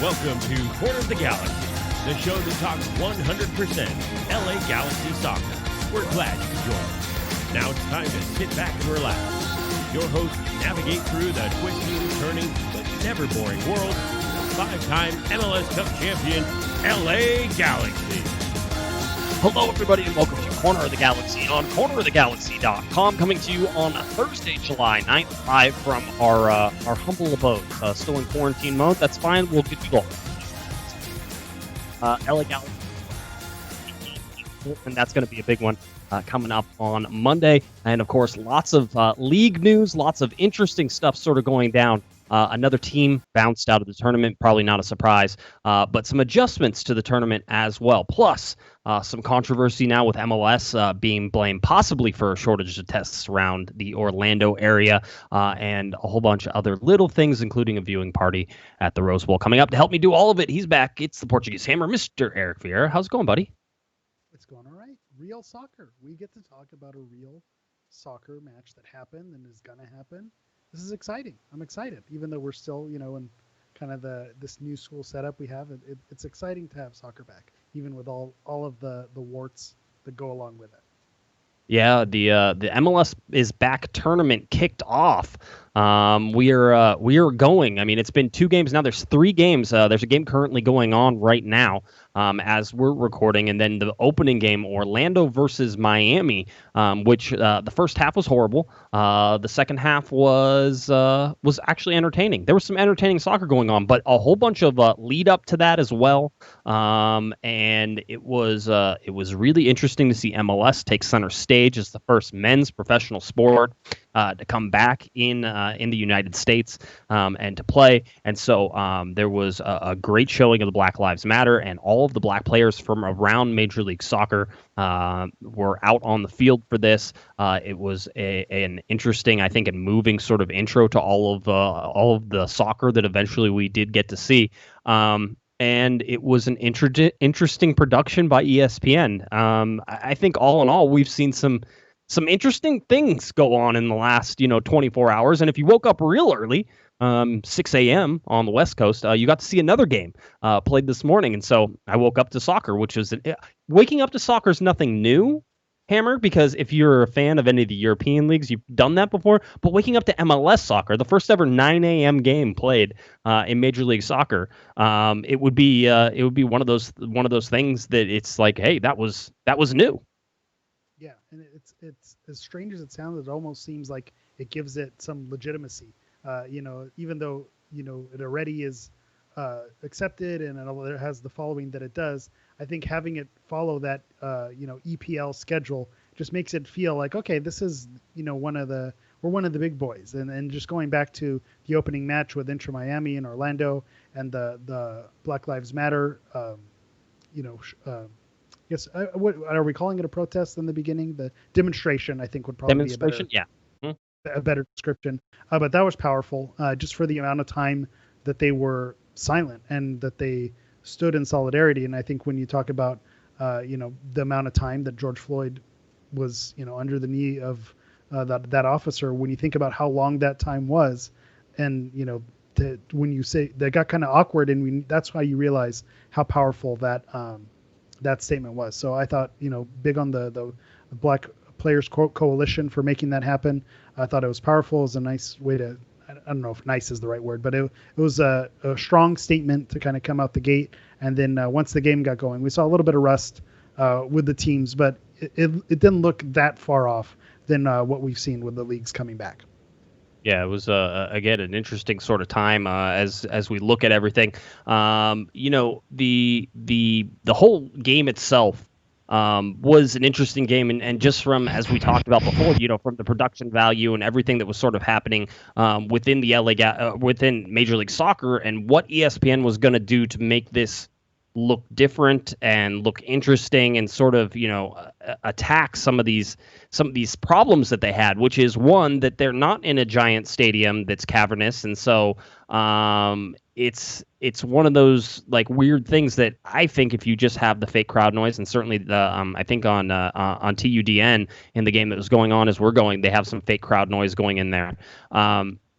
Welcome to Corner of the Galaxy, the show that talks 100% LA Galaxy soccer. We're glad you could join us. Now it's time to sit back and relax. Your hosts navigate through the twisting, turning, but never boring world of five-time MLS Cup champion LA Galaxy. Hello, everybody, and welcome to Corner of the Galaxy on cornerofthegalaxy.com, coming to you on Thursday, July 9th, live from our humble abode. Still in quarantine mode. That's fine. We'll get you all. LA Galaxy, and that's going to be a big one coming up on Monday. And, of course, lots of league news, lots of interesting stuff sort of going down. Another team bounced out of the tournament, probably not a surprise, but some adjustments to the tournament as well. Plus, some controversy now with MLS being blamed possibly for a shortage of tests around the Orlando area, and a whole bunch of other little things, including a viewing party at the Rose Bowl. Coming up to help me do all of it, he's back. It's the Portuguese Hammer, Mr. Eric Vieira. How's it going, buddy? It's going all right. Real soccer. We get to talk about a real soccer match that happened and is going to happen. This is exciting. I'm excited, even though we're still, in kind of this new school setup we have. It's exciting to have soccer back, even with all of the warts that go along with it. Yeah, the MLS is back tournament kicked off. We are going. I mean, it's been 2 games now. There's 3 games. There's a game currently going on right now as we're recording, and then the opening game, Orlando versus Miami, which the first half was horrible. The second half was actually entertaining. There was some entertaining soccer going on, but a whole bunch of lead up to that as well. And it was really interesting to see MLS take center stage as the first men's professional sport to come back in the United States and to play. And so there was a great showing of the Black Lives Matter, and all of the black players from around Major League Soccer were out on the field for this. It was an interesting, I think, and moving sort of intro to all of the soccer that eventually we did get to see. And it was an interesting production by ESPN. I think all in all, we've seen some interesting things go on in the last, 24 hours. And if you woke up real early, 6 a.m. on the West Coast, you got to see another game played this morning. And so I woke up to soccer, which is waking up to soccer is nothing new, Hammer, because if you're a fan of any of the European leagues, you've done that before. But waking up to MLS soccer, the first ever 9 a.m. game played in Major League Soccer, it would be one of those things that it's like, hey, that was new. Yeah, and it's as strange as it sounds, it almost seems like it gives it some legitimacy. Even though it already is accepted and it has the following that it does, I think having it follow that EPL schedule just makes it feel like, okay, this is we're one of the big boys. And just going back to the opening match with Inter Miami and Orlando and the Black Lives Matter, yes, what are we calling it, a protest in the beginning? The demonstration, I think, would probably be a better description. But that was powerful, just for the amount of time that they were silent and that they stood in solidarity. And I think when you talk about, the amount of time that George Floyd was, under the knee of that officer, when you think about how long that time was, and, when you say that got kind of awkward, and that's how you realize how powerful that statement was. So I thought, big on the Black Players Coalition for making that happen. I thought it was powerful. It was a nice way to, I don't know if nice is the right word, but it was a strong statement to kind of come out the gate. And then once the game got going, we saw a little bit of rust with the teams, but it didn't look that far off than what we've seen with the leagues coming back. Yeah, it was again an interesting sort of time as we look at everything. The whole game itself was an interesting game, and just from, as we talked about before, from the production value and everything that was sort of happening within the within Major League Soccer, and what ESPN was going to do to make this look different and look interesting, and sort of attack some of these problems that they had, which is, one, that they're not in a giant stadium that's cavernous, and so it's one of those like weird things that I think if you just have the fake crowd noise, and certainly the I think on TUDN in the game that was going on as we're going, they have some fake crowd noise going in there.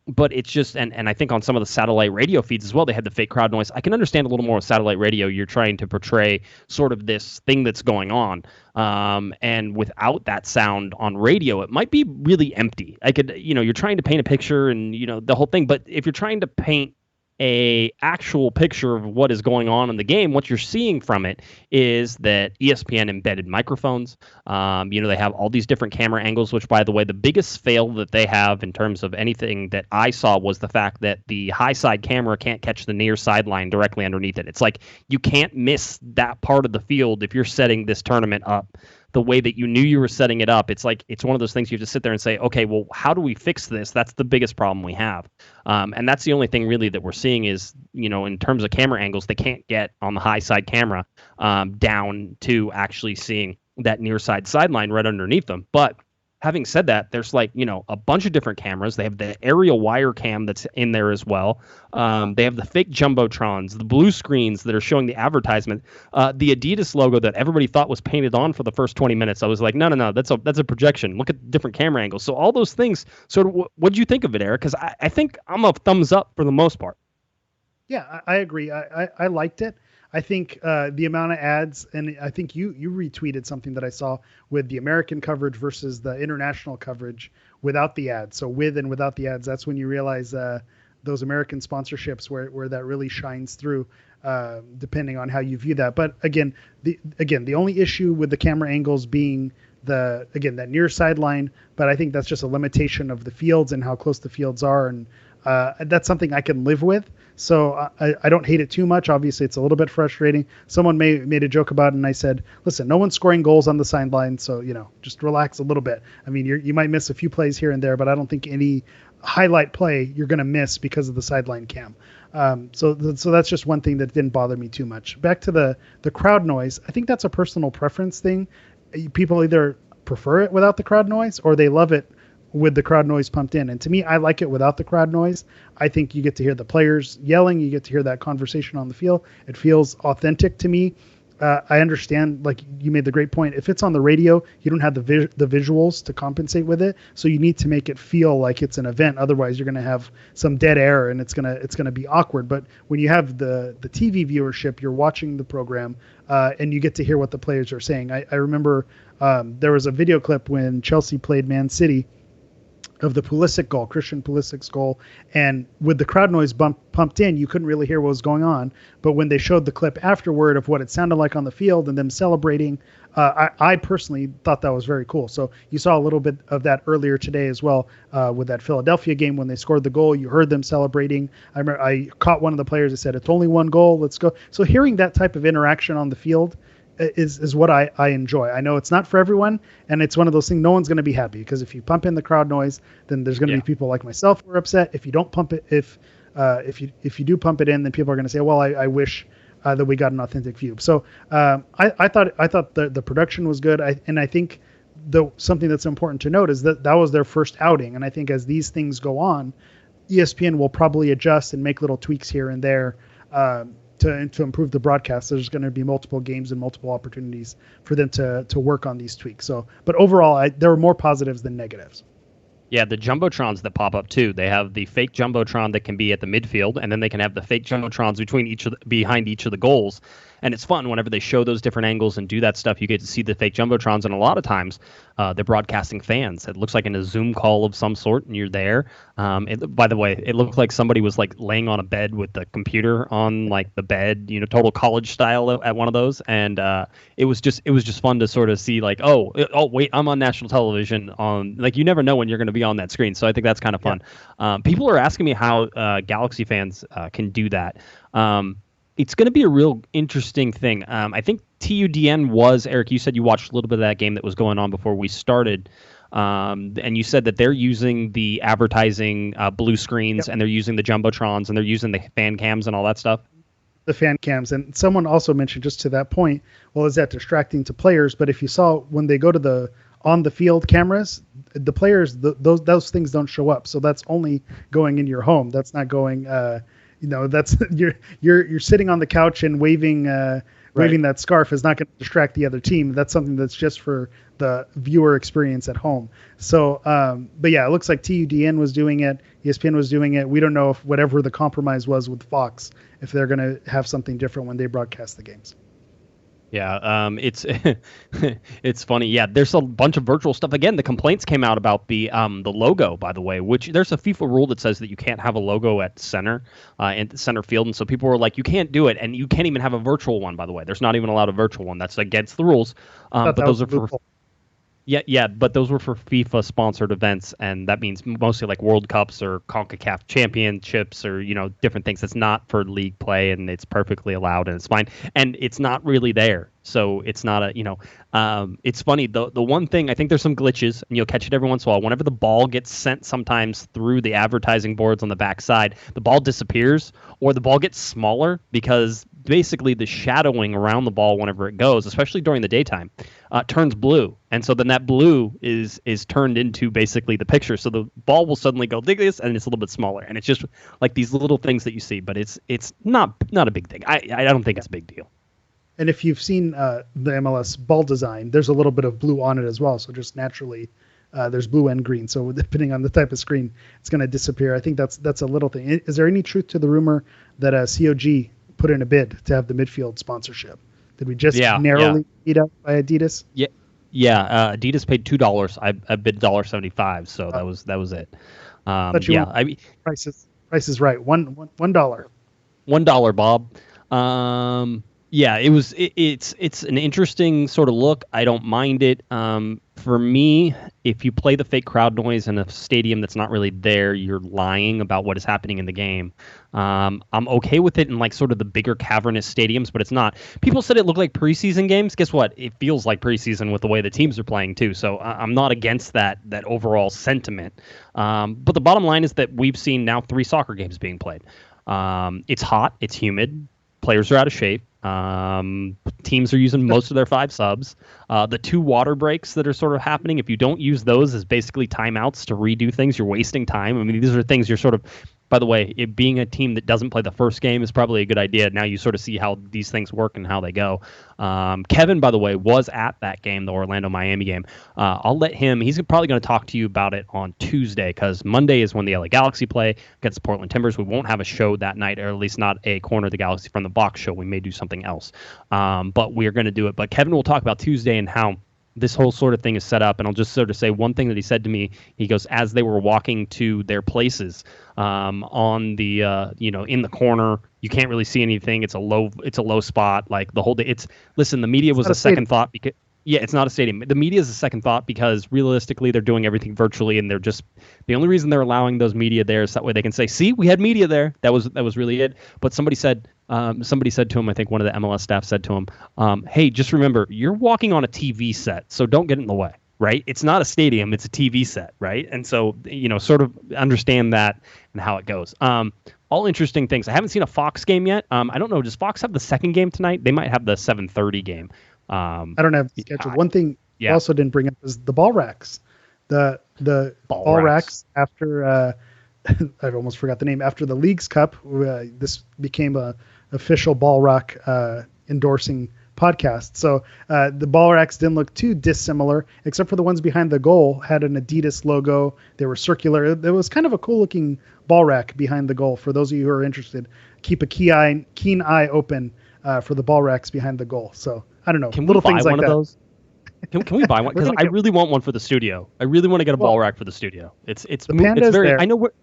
but it's just, and I think on some of the satellite radio feeds as well, they had the fake crowd noise. I can understand a little more with satellite radio. You're trying to portray sort of this thing that's going on. And without that sound on radio, it might be really empty. You're trying to paint a picture and, the whole thing. But if you're trying to paint a actual picture of what is going on in the game, what you're seeing from it is that ESPN embedded microphones. They have all these different camera angles, which, by the way, the biggest fail that they have in terms of anything that I saw was the fact that the high side camera can't catch the near sideline directly underneath it. It's like you can't miss that part of the field if you're setting this tournament up the way that you knew you were setting it up. It's like it's one of those things you have to sit there and say, okay, well, how do we fix this? That's the biggest problem we have. And that's the only thing really that we're seeing is, in terms of camera angles, they can't get on the high side camera down to actually seeing that near side sideline right underneath them. But having said that, there's a bunch of different cameras. They have the aerial wire cam that's in there as well. They have the fake jumbotrons, the blue screens that are showing the advertisement, the Adidas logo that everybody thought was painted on for the first 20 minutes. I was like, no, that's a projection. Look at different camera angles. So all those things. Sort of, what'd you think of it, Eric? Because I think I'm a thumbs up for the most part. Yeah, I agree. I liked it. I think the amount of ads, and I think you retweeted something that I saw with the American coverage versus the international coverage without the ads. So with and without the ads, that's when you realize those American sponsorships where that really shines through, depending on how you view that. But again, the only issue with the camera angles being that near sideline, but I think that's just a limitation of the fields and how close the fields are, and that's something I can live with. So I don't hate it too much. Obviously, it's a little bit frustrating. Someone made a joke about it, and I said, listen, no one's scoring goals on the sideline, so just relax a little bit. I mean, you might miss a few plays here and there, but I don't think any highlight play you're going to miss because of the sideline cam. So that's just one thing that didn't bother me too much. Back to the crowd noise, I think that's a personal preference thing. People either prefer it without the crowd noise or they love it with the crowd noise pumped in. And to me, I like it without the crowd noise. I think you get to hear the players yelling. You get to hear that conversation on the field. It feels authentic to me. I understand, like you made the great point. If it's on the radio, you don't have the visuals to compensate with it. So you need to make it feel like it's an event. Otherwise, you're going to have some dead air and it's going to be awkward. But when you have the TV viewership, you're watching the program and you get to hear what the players are saying. I remember there was a video clip when Chelsea played Man City of the Pulisic goal, Christian Pulisic's goal, and with the crowd noise pumped in, you couldn't really hear what was going on. But when they showed the clip afterward of what it sounded like on the field and them celebrating, I personally thought that was very cool. So you saw a little bit of that earlier today as well with that Philadelphia game when they scored the goal. You heard them celebrating. I remember I caught one of the players that said, "It's only one goal, let's go." So hearing that type of interaction on the field is what I enjoy. I know it's not for everyone, and it's one of those things no one's going to be happy, because if you pump in the crowd noise, then there's going to be people like myself who are upset. If you don't pump it, if you do pump it in, then people are going to say, well, I wish that we got an authentic view. So I thought the production was good. I think something that's important to note is that was their first outing, and I think as these things go on, ESPN will probably adjust and make little tweaks here and there to improve the broadcast. There's going to be multiple games and multiple opportunities for them to work on these tweaks. So, but overall, there were more positives than negatives. Yeah, the jumbotrons that pop up too. They have the fake jumbotron that can be at the midfield, and then they can have the fake jumbotrons behind each of the goals. And it's fun whenever they show those different angles and do that stuff. You get to see the fake jumbotrons, and a lot of times they're broadcasting fans. It looks like in a Zoom call of some sort, and you're there. By the way, it looked like somebody was like laying on a bed with the computer on like the bed, total college style at one of those. And it was just fun to sort of see like, oh wait, I'm on national television on, like, you never know when you're going to be on that screen. So I think that's kind of fun. Yeah. People are asking me how Galaxy fans can do that. It's going to be a real interesting thing. I think TUDN was, Eric, you said you watched a little bit of that game that was going on before we started. And you said that they're using the advertising blue screens, and they're using the jumbotrons, and they're using the fan cams and all that stuff. The fan cams. And someone also mentioned, just to that point, well, is that distracting to players? But if you saw when they go to the on the field cameras, the players, those things don't show up. So that's only going in your home. That's not going that's you're sitting on the couch and waving that scarf is not going to distract the other team. That's something that's just for the viewer experience at home. So, but yeah, it looks like TUDN was doing it, ESPN was doing it. We don't know if whatever the compromise was with Fox, if they're going to have something different when they broadcast the games. Yeah, it's it's funny. Yeah, there's a bunch of virtual stuff. Again, the complaints came out about the logo, by the way, which there's a FIFA rule that says that you can't have a logo at center field, and so people were like, you can't do it, and you can't even have a virtual one. By the way, there's not even allowed a virtual one. That's against the rules. But those are for Yeah, but those were for FIFA sponsored events, and that means mostly like World Cups or CONCACAF championships or, different things. It's not for league play, and it's perfectly allowed, and it's fine. And it's not really there. So it's not it's funny. The one thing, I think there's some glitches, and you'll catch it every once in a while. Whenever the ball gets sent sometimes through the advertising boards on the backside, the ball disappears or the ball gets smaller because basically the shadowing around the ball whenever it goes, especially during the daytime, turns blue. And so then that blue is turned into basically the picture. So the ball will suddenly go like this, and it's a little bit smaller. And it's just like these little things that you see, but it's not a big thing. I don't think it's a big deal. And if you've seen the MLS ball design, there's a little bit of blue on it as well. So just naturally, there's blue and green. So depending on the type of screen, it's going to disappear. I think that's a little thing. Is there any truth to the rumor that COG put in a bid to have the midfield sponsorship? Did we just narrowly beat up by Adidas? Yeah. Adidas paid $2. I bid $1.75, so that was it. Price is right. $1. $1, Bob. Yeah, it's an interesting sort of look. I don't mind it. For me, if you play the fake crowd noise in a stadium that's not really there, you're lying about what is happening in the game. I'm okay with it in like sort of the bigger cavernous stadiums, but it's not. People said it looked like preseason games. Guess what? It feels like preseason with the way the teams are playing too. So I'm not against that overall sentiment. But the bottom line is that we've seen now 3 soccer games being played. It's hot. It's humid. Players are out of shape. Teams are using most of their 5 subs. The 2 water breaks that are sort of happening, if you don't use those as basically timeouts to redo things, you're wasting time. I mean, these are things you're sort of, by the way, it being a team that doesn't play the first game is probably a good idea. Now you sort of see how these things work and how they go. Kevin, by the way, was at that game, the Orlando-Miami game. I'll let him, he's probably going to talk to you about it on Tuesday, because Monday is when the LA Galaxy play against the Portland Timbers. We won't have a show that night, or at least not a Corner of the Galaxy from the Box show. We may do something else, but we're going to do it. But Kevin will talk about Tuesday and how this whole sort of thing is set up. And I'll just sort of say one thing that he said to me. He goes, as they were walking to their places on the in the corner, you can't really see anything. It's a low spot. Like the whole day. The media was a second thought because it's not a stadium. The media is a second thought because realistically they're doing everything virtually, and they're just, the only reason they're allowing those media there is that way they can say, see, we had media there. That was really it. But somebody said to him, I think one of the MLS staff said to him, hey, just remember, you're walking on a TV set, so don't get in the way, right? It's not a stadium, it's a TV set, right? And so, sort of understand that and how it goes. All interesting things. I haven't seen a Fox game yet. I don't know, does Fox have the second game tonight? They might have the 7:30 game. I don't have the schedule. One thing I also didn't bring up is the ball racks. The ball racks after I almost forgot the name. After the Leagues Cup, this became a official ball rack endorsing podcast. So the ball racks didn't look too dissimilar, except for the ones behind the goal had an Adidas logo. They were circular. It was kind of a cool looking ball rack behind the goal. For those of you who are interested, keep a keen eye open for the ball racks behind the goal. So I don't know. Can we buy one of those? Can we buy one? Because I really want one for the studio. I really want to get a ball rack for the studio. It's very there. I know where.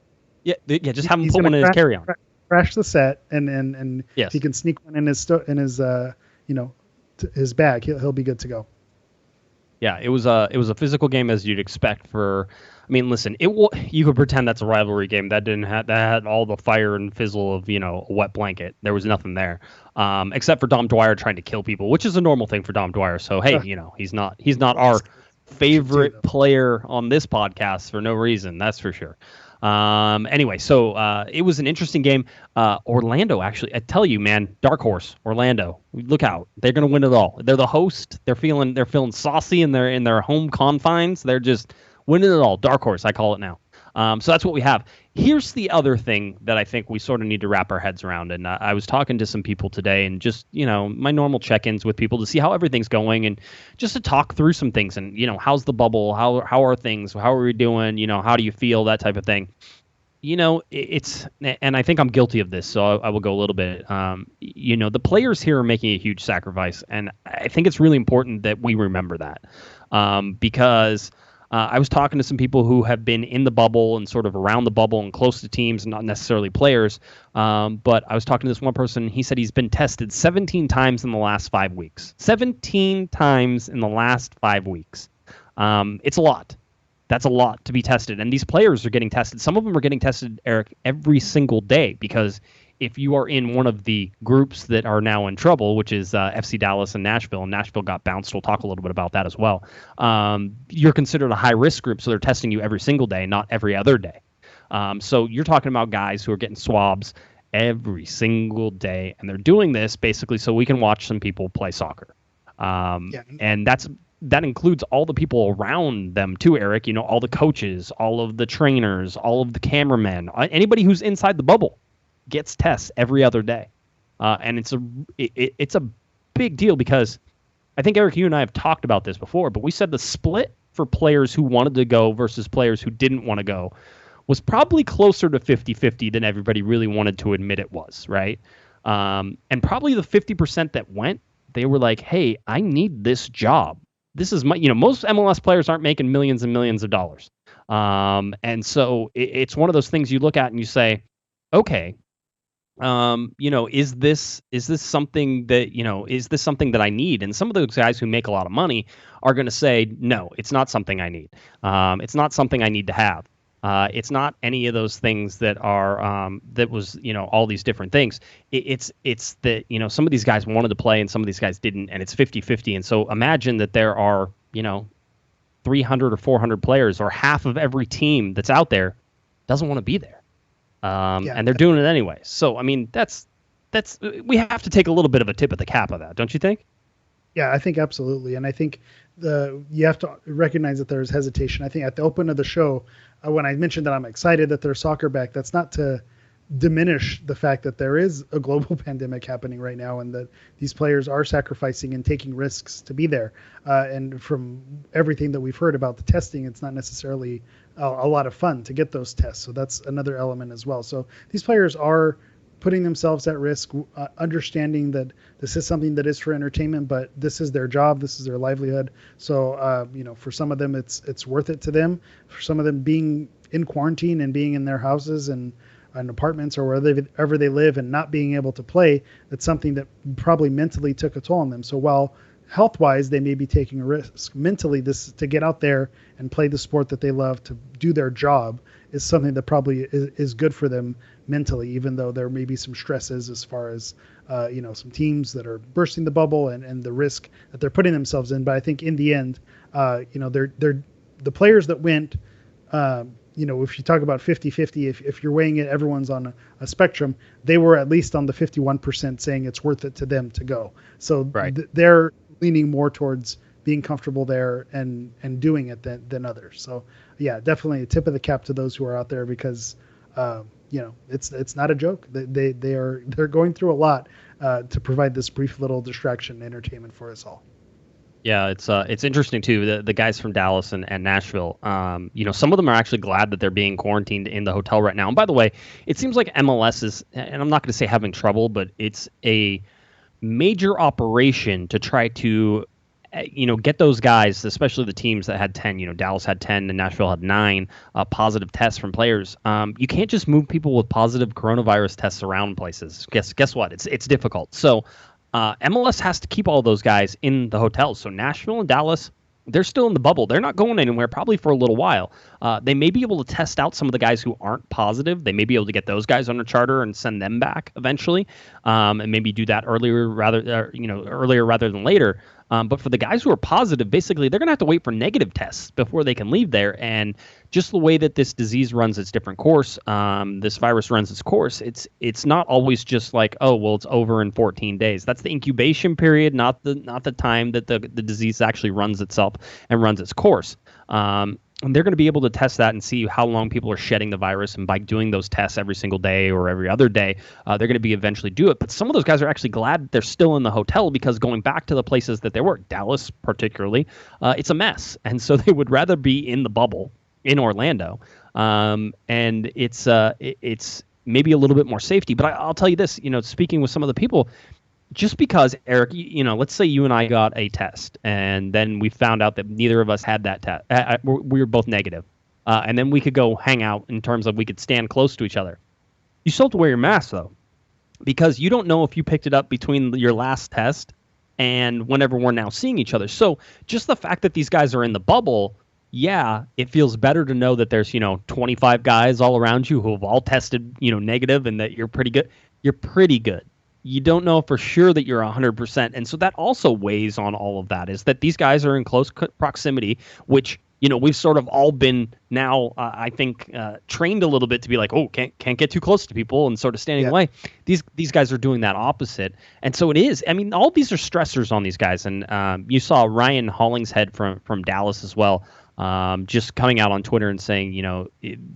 Yeah. Just have him put one in his carry-on. Crash the set, and yes. If he can sneak one in his his bag, he'll be good to go. Yeah, it was a physical game as you'd expect for. I mean, listen, you could pretend that's a rivalry game. That had all the fire and fizzle of a wet blanket. There was nothing there, except for Dom Dwyer trying to kill people, which is a normal thing for Dom Dwyer. So hey, he's not our favorite player on this podcast for no reason. That's for sure. Anyway, so it was an interesting game. Orlando, actually, I tell you, man, dark horse, Orlando. Look out, they're gonna win it all. They're the host. They're feeling saucy in their home confines. They're just winning it all. Dark horse, I call it now. So that's what we have. Here's the other thing that I think we sort of need to wrap our heads around. And I was talking to some people today, and just, my normal check-ins with people to see how everything's going and just to talk through some things. And, how's the bubble? How are things? How are we doing? How do you feel? That type of thing. It's, and I think I'm guilty of this, so I will go a little bit. The players here are making a huge sacrifice, and I think it's really important that we remember that, because I was talking to some people who have been in the bubble and sort of around the bubble and close to teams, not necessarily players. But I was talking to this one person. He said he's been tested 17 times in the last 5 weeks. 17 times in the last 5 weeks. It's a lot. That's a lot to be tested. And these players are getting tested. Some of them are getting tested, Eric, every single day, because if you are in one of the groups that are now in trouble, which is FC Dallas and Nashville got bounced. We'll talk a little bit about that as well. You're considered a high-risk group, so they're testing you every single day, not every other day. So you're talking about guys who are getting swabs every single day, and they're doing this basically so we can watch some people play soccer. And that includes all the people around them too, Eric. All the coaches, all of the trainers, all of the cameramen, anybody who's inside the bubble gets tests every other day. And it's a big deal, because I think, Eric, you and I have talked about this before, but we said the split for players who wanted to go versus players who didn't want to go was probably closer to 50-50 than everybody really wanted to admit it was, right? And probably the 50% that went, they were like, hey, I need this job. This is my, most MLS players aren't making millions and millions of dollars. And so it's one of those things you look at and you say, okay, is this something that, is this something that I need? And some of those guys who make a lot of money are going to say, no, it's not something I need. It's not something I need to have. It's not any of those things that are that was, all these different things. It's that, some of these guys wanted to play and some of these guys didn't, and it's 50-50. And so imagine that there are, 300 or 400 players, or half of every team that's out there doesn't want to be there. And they're doing it anyway. So, I mean, that's we have to take a little bit of a tip of the cap of that, don't you think? Yeah, I think absolutely. And I think you have to recognize that there's hesitation. I think at the open of the show, when I mentioned that I'm excited that there's soccer back, that's not to diminish the fact that there is a global pandemic happening right now, and that these players are sacrificing and taking risks to be there. And from everything that we've heard about the testing, it's not necessarily a lot of fun to get those tests. So that's another element as well. So these players are putting themselves at risk, understanding that this is something that is for entertainment, but this is their job, this is their livelihood. So, for some of them, it's worth it to them. For some of them, being in quarantine and being in their houses and apartments or wherever they live and not being able to play, that's something that probably mentally took a toll on them. So while health-wise they may be taking a risk, mentally this to get out there and play the sport that they love, to do their job, is something that probably is good for them mentally, even though there may be some stresses as far as some teams that are bursting the bubble and the risk that they're putting themselves in. But I think in the end, they're the players that went. If you talk about 50-50, if you're weighing it, everyone's on a spectrum. They were at least on the 51% saying it's worth it to them to go. So right. They're leaning more towards being comfortable there and doing it than others. So yeah, definitely a tip of the cap to those who are out there, because it's not a joke. They're going through a lot to provide this brief little distraction and entertainment for us all. Yeah, it's interesting too. The guys from Dallas and Nashville, some of them are actually glad that they're being quarantined in the hotel right now. And by the way, it seems like MLS is, and I'm not going to say having trouble, but it's a major operation to try to, get those guys, especially the teams that had 10. Dallas had 10 and Nashville had 9 positive tests from players. You can't just move people with positive coronavirus tests around places. Guess what? It's difficult. So. MLS has to keep all those guys in the hotels. So Nashville and Dallas, they're still in the bubble. They're not going anywhere probably for a little while. They may be able to test out some of the guys who aren't positive. They may be able to get those guys on a charter and send them back eventually, and maybe do that earlier rather than later. But for the guys who are positive, basically, they're going to have to wait for negative tests before they can leave there. And just the way that this disease runs its different course, this virus runs its course, it's not always just like, oh, well, it's over in 14 days. That's the incubation period, not the time that the disease actually runs itself and runs its course. And they're going to be able to test that and see how long people are shedding the virus. And by doing those tests every single day or every other day, they're going to be eventually do it. But some of those guys are actually glad they're still in the hotel, because going back to the places that they were, Dallas particularly, it's a mess. And so they would rather be in the bubble in Orlando. And it's maybe a little bit more safety. But I'll tell you this, speaking with some of the people, just because, Eric, let's say you and I got a test, and then we found out that neither of us had that test. We were both negative. And then we could go hang out in terms of we could stand close to each other. You still have to wear your mask, though, because you don't know if you picked it up between your last test and whenever we're now seeing each other. So just the fact that these guys are in the bubble, yeah, it feels better to know that there's, 25 guys all around you who have all tested, negative, and that you're pretty good. You're pretty good. You don't know for sure that you're 100%. And so that also weighs on all of that, is that these guys are in close proximity, which, we've sort of all been now, I think, trained a little bit to be like, oh, can't get too close to people and sort of standing away. These guys are doing that opposite. And so it is. I mean, all these are stressors on these guys. And you saw Ryan Hollingshead from Dallas as well, just coming out on Twitter and saying,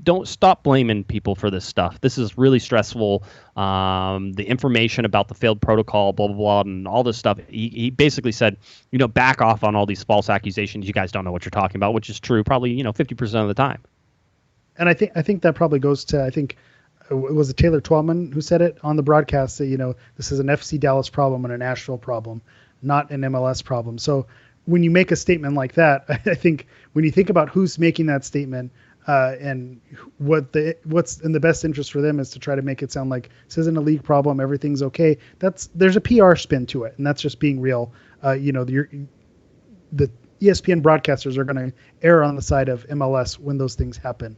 don't stop blaming people for this stuff. This is really stressful. The information about the failed protocol, blah, blah, blah, and all this stuff. He basically said, back off on all these false accusations. You guys don't know what you're talking about, which is true probably, 50% of the time. And I think that probably goes to, it was Taylor Twellman who said it on the broadcast that, this is an FC Dallas problem and a Nashville problem, not an MLS problem. So when you make a statement like that, I think when you think about who's making that statement and what's in the best interest for them is to try to make it sound like this isn't a league problem, everything's okay. There's a PR spin to it, and that's just being real. The ESPN broadcasters are going to err on the side of MLS when those things happen.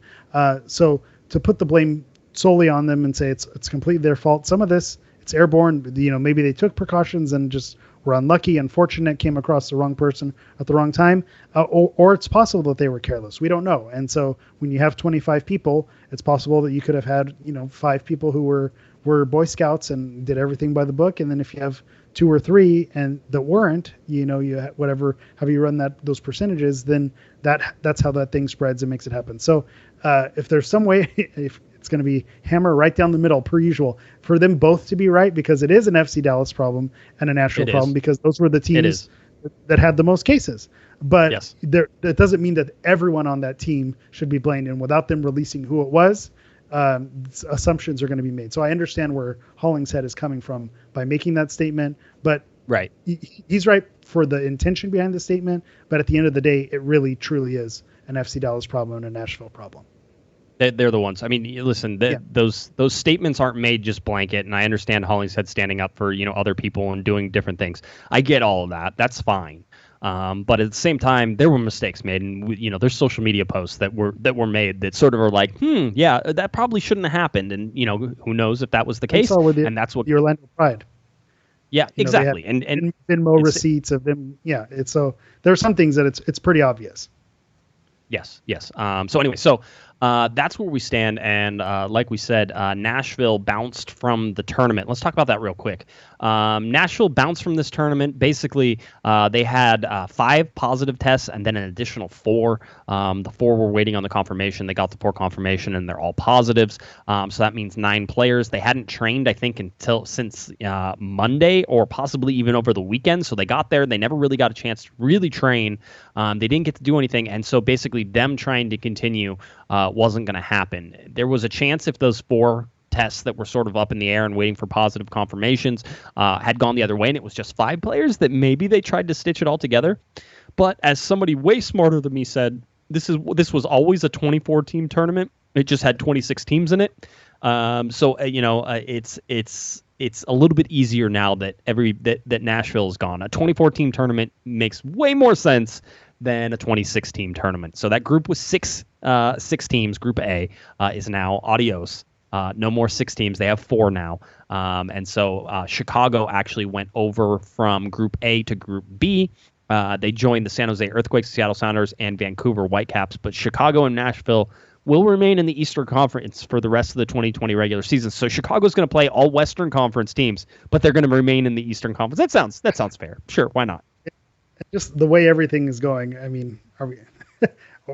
So to put the blame solely on them and say it's completely their fault, some of this, it's airborne. Maybe they took precautions and just were unlucky, unfortunate, came across the wrong person at the wrong time, or it's possible that they were careless. We don't know. And so when you have 25 people, it's possible that you could have had 5 people who were Boy Scouts and did everything by the book, and then if you have 2 or 3 and that weren't, however you run those percentages, then that's how that thing spreads and makes it happen. So if there's some way, if it's going to be hammer right down the middle per usual for them both to be right, because it is an FC Dallas problem and a Nashville problem, because those were the teams that had the most cases. But that doesn't mean that everyone on that team should be blamed, and without them releasing who it was, assumptions are going to be made. So I understand where Hollingshead is coming from by making that statement, but he's right for the intention behind the statement. But at the end of the day, it really truly is an FC Dallas problem and a Nashville problem. They're the ones. I mean, listen, those statements aren't made just blanket, and I understand Hollingshead standing up for other people and doing different things. I get all of that. That's fine. But at the same time, there were mistakes made, and there's social media posts that were made that sort of are like, that probably shouldn't have happened, and who knows if that was the case. And that's what the Orlando Pride. Yeah, exactly. And Venmo receipts of them. Yeah, so there are some things that it's pretty obvious. Yes. So anyway, that's where we stand. And like we said, Nashville bounced from the tournament. Let's talk about that real quick. Nashville bounced from this tournament. Basically, they had 5 positive tests and then an additional 4. The 4 were waiting on the confirmation. They got the 4 confirmation, and they're all positives. So that means 9 players. They hadn't trained, I think, since Monday or possibly even over the weekend. So they got there. They never really got a chance to really train. They didn't get to do anything. And so basically them trying to continue wasn't going to happen. There was a chance if those 4 tests that were sort of up in the air and waiting for positive confirmations had gone the other way and it was just 5 players, that maybe they tried to stitch it all together. But as somebody way smarter than me said, this was always a 24-team tournament. It just had 26 teams in it. It's a little bit easier now that that Nashville is gone. A 24-team tournament makes way more sense than a 26-team tournament. So that group was 6 teams. Group A is now adios. No more 6 teams. They have 4 now. And so Chicago actually went over from Group A to Group B. They joined the San Jose Earthquakes, Seattle Sounders, and Vancouver Whitecaps. But Chicago and Nashville will remain in the Eastern Conference for the rest of the 2020 regular season. So Chicago's going to play all Western Conference teams, but they're going to remain in the Eastern Conference. That sounds fair. Sure, why not? Just the way everything is going. I mean,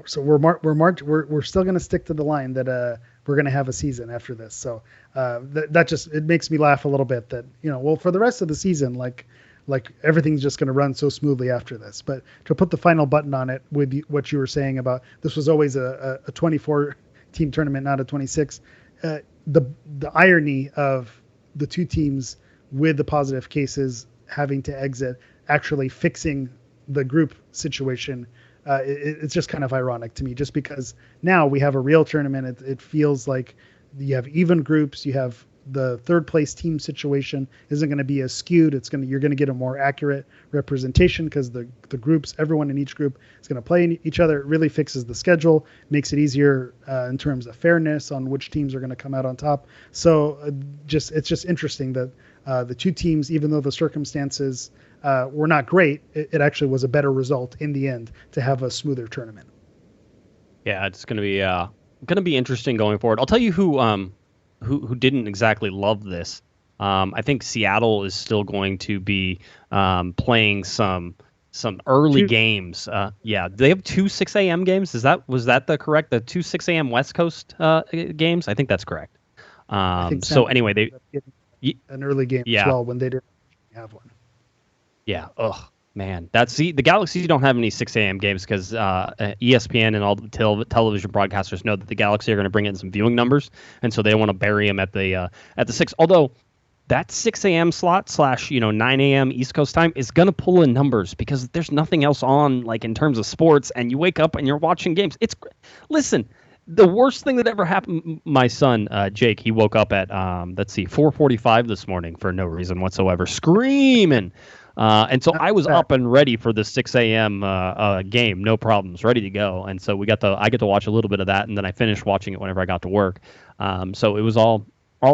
So we're still going to stick to the line that we're going to have a season after this. So that just, it makes me laugh a little bit that, well, for the rest of the season, like everything's just going to run so smoothly after this. But to put the final button on it with what you were saying about this was always a 24 team tournament, not a 26. The irony of the two teams with the positive cases having to exit actually fixing the group situation. It's just kind of ironic to me, just because now we have a real tournament. It feels like you have even groups. You have the third place team situation isn't going to be as skewed. You're going to get a more accurate representation because the groups, everyone in each group is going to play each other. It really fixes the schedule, makes it easier in terms of fairness on which teams are going to come out on top. So it's just interesting that the two teams, even though the circumstances were not great, it actually was a better result in the end to have a smoother tournament. Yeah, it's going to be interesting going forward. I'll tell you who didn't exactly love this. I think Seattle is still going to be playing some early games. Yeah, they have 2 6 a.m. games. Was that the correct? The 2 6 a.m. West Coast games? I think that's correct. So anyway, an early game as well when they didn't have one. Yeah. Ugh, man. The Galaxy don't have any 6 a.m. games because ESPN and all the television broadcasters know that the Galaxy are going to bring in some viewing numbers, and so they want to bury them at the 6. Although that 6 a.m. slot / 9 a.m. East Coast time is going to pull in numbers because there's nothing else on, like in terms of sports, and you wake up and you're watching games. Listen. The worst thing that ever happened, my son, Jake, he woke up at, 4:45 this morning for no reason whatsoever, screaming. And so I was up and ready for the 6 a.m. Game, no problems, ready to go. And so I get to watch a little bit of that, and then I finished watching it whenever I got to work. So it was all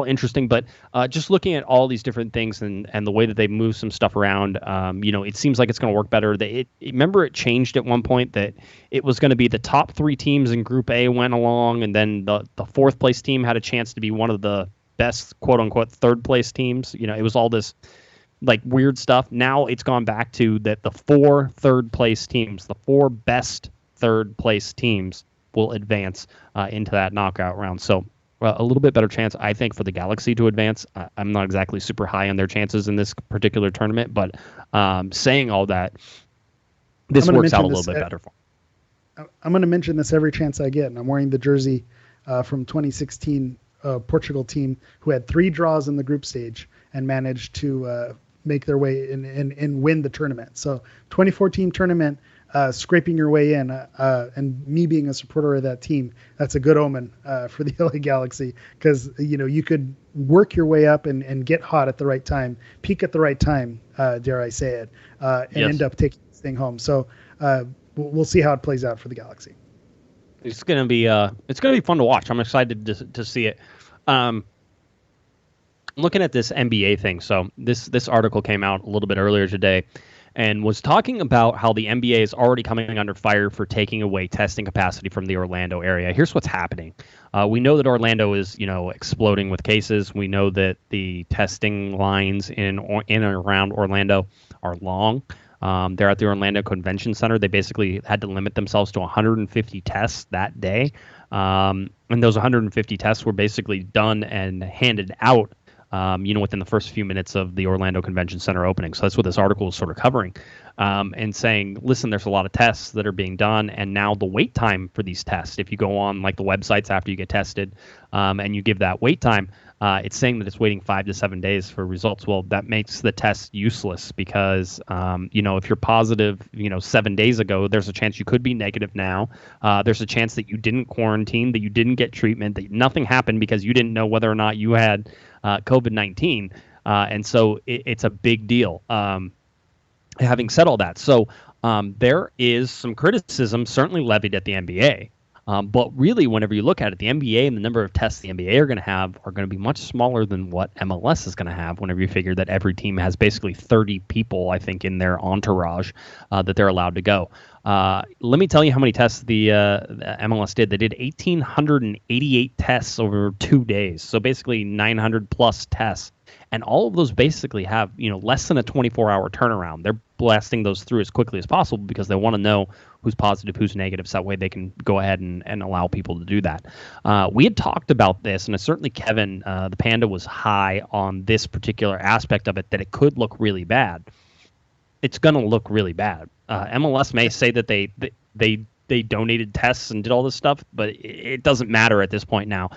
interesting, but just looking at all these different things and the way that they move some stuff around, it seems like it's going to work better. Remember it changed at one point that it was going to be the top 3 teams in Group A went along, and then the 4th place team had a chance to be one of the best, quote unquote, 3rd place teams. It was all this like weird stuff. Now it's gone back to that the 4 3rd place teams, the 4 best 3rd place teams will advance into that knockout round. So a little bit better chance, I think, for the Galaxy to advance. I'm not exactly super high on their chances in this particular tournament, but saying all that, this works out a little bit better for them. I'm going to mention this every chance I get, and I'm wearing the jersey from 2016 Portugal team who had 3 draws in the group stage and managed to make their way in and win the tournament. So 24-team tournament, scraping your way in, and me being a supporter of that team, that's a good omen for the LA Galaxy, because you could work your way up and get hot at the right time, peak at the right time, dare I say it, and end up taking this thing home. So we'll see how it plays out for the Galaxy. It's gonna be fun to watch. I'm excited to see it. Looking at this NBA thing, so this article came out a little bit earlier today, and was talking about how the NBA is already coming under fire for taking away testing capacity from the Orlando area. Here's what's happening. We know that Orlando is, exploding with cases. We know that the testing lines in and around Orlando are long. They're at the Orlando Convention Center. They basically had to limit themselves to 150 tests that day. And those 150 tests were basically done and handed out within the first few minutes of the Orlando Convention Center opening. So that's what this article is sort of covering, and saying, listen, there's a lot of tests that are being done, and now the wait time for these tests, if you go on like the websites after you get tested, and you give that wait time, it's saying that it's waiting 5 to 7 days for results. Well, that makes the test useless because, if you're positive, 7 days ago, there's a chance you could be negative now. There's a chance that you didn't quarantine, that you didn't get treatment, that nothing happened because you didn't know whether or not you had COVID-19. And so it's a big deal. Having said all that, so there is some criticism certainly levied at the NBA. But really, whenever you look at it, the NBA and the number of tests the NBA are going to be much smaller than what MLS is going to have whenever you figure that every team has basically 30 people, I think, in their entourage that they're allowed to go. Let me tell you how many tests the MLS did. They did 1,888 tests over 2 days. So basically 900 plus tests And all of those basically have, less than a 24-hour turnaround. They're blasting those through as quickly as possible because they want to know who's positive, who's negative, so that way they can go ahead and allow people to do that. We had talked about this, and certainly Kevin, the Panda, was high on this particular aspect of it, that it could look really bad. It's going to look really bad. MLS may say that they donated tests and did all this stuff, but it doesn't matter at this point now.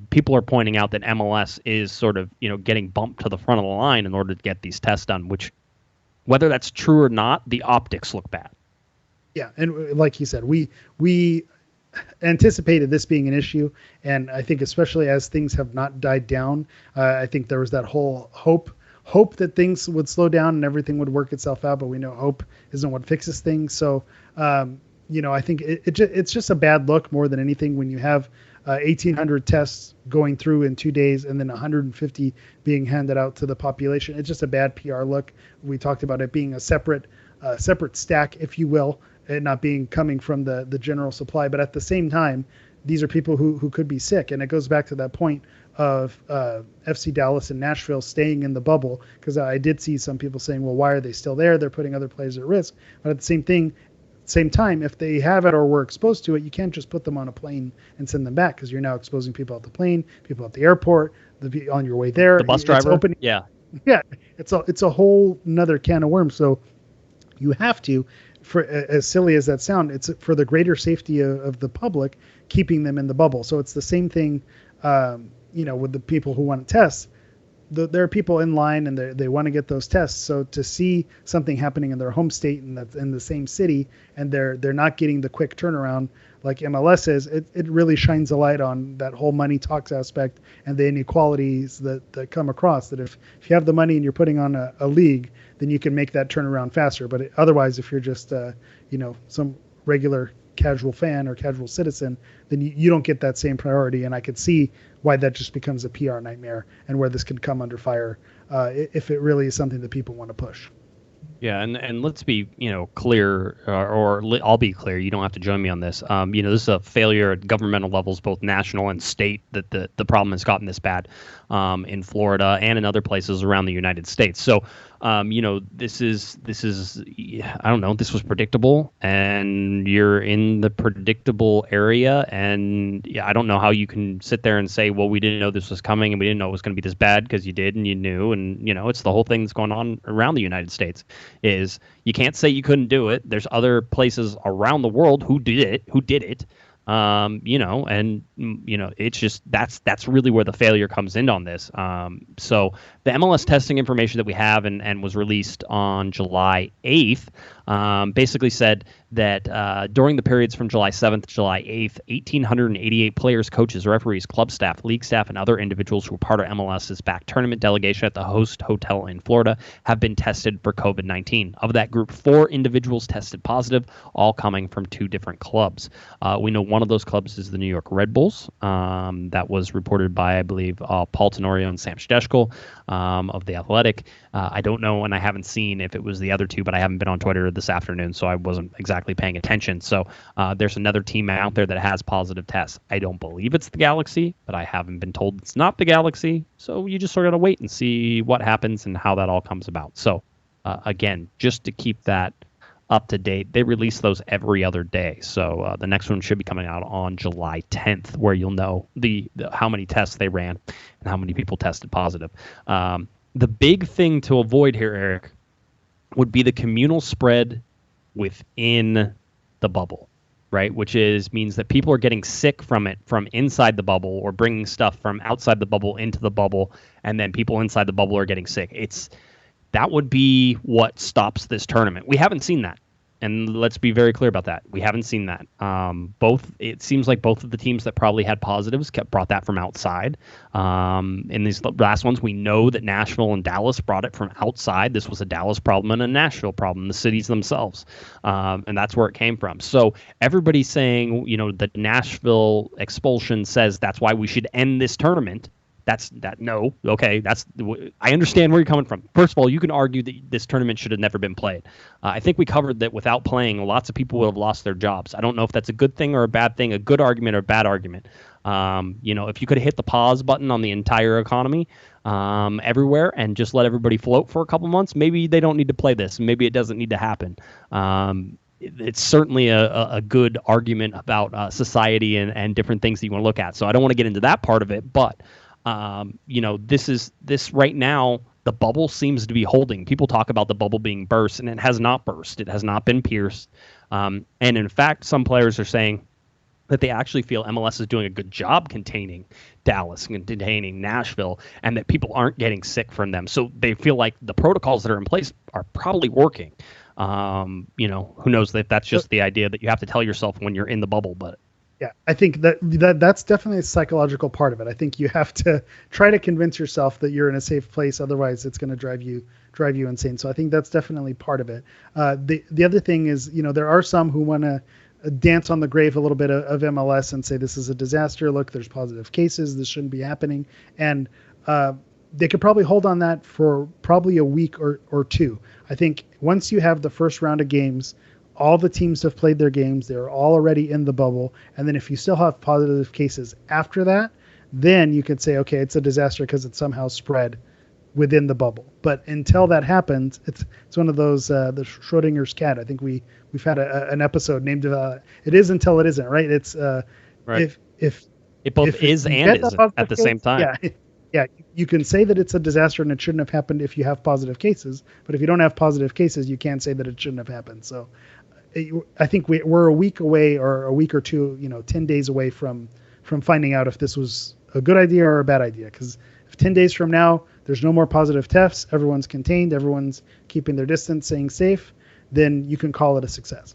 People are pointing out that MLS is sort of, getting bumped to the front of the line in order to get these tests done, which, whether that's true or not, the optics look bad. Yeah, and like you said, we anticipated this being an issue, and I think especially as things have not died down, I think there was that whole hope that things would slow down and everything would work itself out, but we know hope isn't what fixes things. So, I think it's just a bad look more than anything when you have 1,800 tests going through in 2 days and then 150 being handed out to the population. It's just a bad PR look. We talked about it being a separate stack, if you will, and not coming from the general supply. But at the same time, these are people who could be sick. And it goes back to that point of FC Dallas and Nashville staying in the bubble, because I did see some people saying, well, why are they still there? They're putting other players at risk. But at the same time, if they have it or were exposed to it, you can't just put them on a plane and send them back, because you're now exposing people at the plane, people at the airport, on your way there. The bus driver. Yeah. It's a whole nother can of worms. So you have to, for as silly as that sounds, it's for the greater safety of the public, keeping them in the bubble. So it's the same thing, with the people who want tests. There are people in line and they want to get those tests. So to see something happening in their home state and that's in the same city, and they're not getting the quick turnaround like MLS is, it really shines a light on that whole money talks aspect and the inequalities that come across. That if you have the money and you're putting on a league, then you can make that turnaround faster. But otherwise, if you're just some regular casual fan or casual citizen, then you don't get that same priority. And I could see why that just becomes a PR nightmare, and where this could come under fire if it really is something that people want to push. Yeah, and let's be clear, or I'll be clear. You don't have to join me on this. This is a failure at governmental levels, both national and state, that the problem has gotten this bad in Florida and in other places around the United States. So, this is I don't know. This was predictable, and you're in the predictable area, and I don't know how you can sit there and say, well, we didn't know this was coming, and we didn't know it was going to be this bad, because you did, and you knew, and it's the whole thing that's going on around the United States. Is you can't say you couldn't do it. There's other places around the world who did it. It's just that's really where the failure comes in on this. So the MLS testing information that we have and was released on July 8th basically said that during the periods from July 7th to July 8th, 1,888 players, coaches, referees, club staff, league staff, and other individuals who were part of MLS's back tournament delegation at the host hotel in Florida have been tested for COVID-19. Of that group, 4 individuals tested positive, all coming from 2 different clubs. We know one of those clubs is the New York Red Bulls. That was reported by, I believe, Paul Tenorio and Sam Stejskal of The Athletic. I don't know, and I haven't seen if it was the other 2, but I haven't been on Twitter this afternoon, so I wasn't exactly paying attention. So there's another team out there that has positive tests. I don't believe it's the Galaxy, but I haven't been told it's not the Galaxy. So you just sort of got to wait and see what happens and how that all comes about. So again, just to keep that up to date, they release those every other day. So the next one should be coming out on July 10th, where you'll know the how many tests they ran and how many people tested positive. The big thing to avoid here, Eric, would be the communal spread within the bubble, right? Which means that people are getting sick from it from inside the bubble, or bringing stuff from outside the bubble into the bubble, and then people inside the bubble are getting sick. That would be what stops this tournament. We haven't seen that. And let's be very clear about that. We haven't seen that. It seems like both of the teams that probably had positives brought that from outside. In these last ones, we know that Nashville and Dallas brought it from outside. This was a Dallas problem and a Nashville problem, the cities themselves. And that's where it came from. So everybody's saying, the Nashville expulsion says that's why we should end this tournament. No. Okay, I understand where you're coming from. First of all, you can argue that this tournament should have never been played. I think we covered that without playing, lots of people would have lost their jobs. I don't know if that's a good thing or a bad thing, a good argument or a bad argument. If you could have hit the pause button on the entire economy, everywhere and just let everybody float for a couple months, maybe they don't need to play this. Maybe it doesn't need to happen. It's certainly a good argument about society and different things that you want to look at. So I don't want to get into that part of it, but this right now, the bubble seems to be holding. People talk about the bubble being burst, and it has not burst. It has not been pierced. And in fact, some players are saying that they actually feel MLS is doing a good job containing Dallas and containing Nashville, and that people aren't getting sick from them. So they feel like the protocols that are in place are probably working. Who knows if that's just the idea that you have to tell yourself when you're in the bubble, but yeah, I think that's definitely a psychological part of it. I think you have to try to convince yourself that you're in a safe place. Otherwise, it's going to drive you insane. So I think that's definitely part of it. The other thing is, there are some who want to dance on the grave a little bit of MLS and say this is a disaster. Look, there's positive cases. This shouldn't be happening. And they could probably hold on that for probably a week or two. I think once you have the first round of games, all the teams have played their games. They're all already in the bubble. And then if you still have positive cases after that, then you could say, okay, it's a disaster because it somehow spread within the bubble. But until that happens, it's one of those, the Schrodinger's cat. I think we've had an episode named it is until it isn't, right? It's right. If it both is and isn't at the same time. Yeah, you can say that it's a disaster and it shouldn't have happened if you have positive cases. But if you don't have positive cases, you can't say that it shouldn't have happened. So I think we're a week away, or a week or two, 10 days away from finding out if this was a good idea or a bad idea. Because if 10 days from now there's no more positive tests, everyone's contained, everyone's keeping their distance, staying safe, then you can call it a success.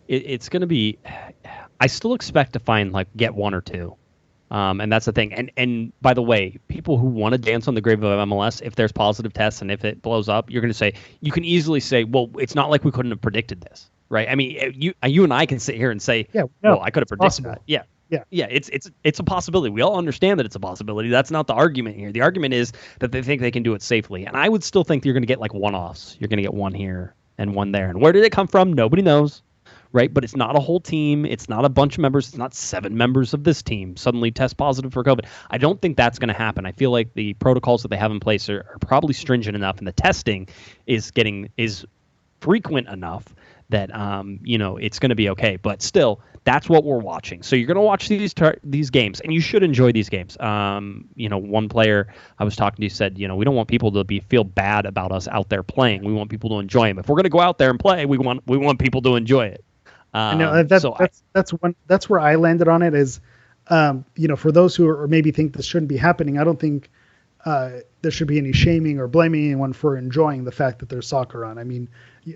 It's going to be. I still expect to get one or two. And that's the thing. And by the way, people who want to dance on the grave of MLS, if there's positive tests and if it blows up, you can easily say, well, it's not like we couldn't have predicted this, right? I mean, you and I can sit here and say, well, I could have predicted that. Yeah. It's a possibility. We all understand that it's a possibility. That's not the argument here. The argument is that they think they can do it safely. And I would still think you're going to get like one-offs. You're going to get one here and one there. And where did it come from? Nobody knows. Right, but it's not a whole team. It's not a bunch of members. It's not 7 members of this team suddenly test positive for COVID. I don't think that's going to happen. I feel like the protocols that they have in place are probably stringent enough, and the testing is frequent enough that it's going to be okay. But still, that's what we're watching. So you're going to watch these games, and you should enjoy these games. One player I was talking to said, we don't want people to feel bad about us out there playing. We want people to enjoy them. If we're going to go out there and play, we want people to enjoy it. I know that's where I landed on it is, for those who are maybe think this shouldn't be happening, I don't think there should be any shaming or blaming anyone for enjoying the fact that there's soccer on. I mean,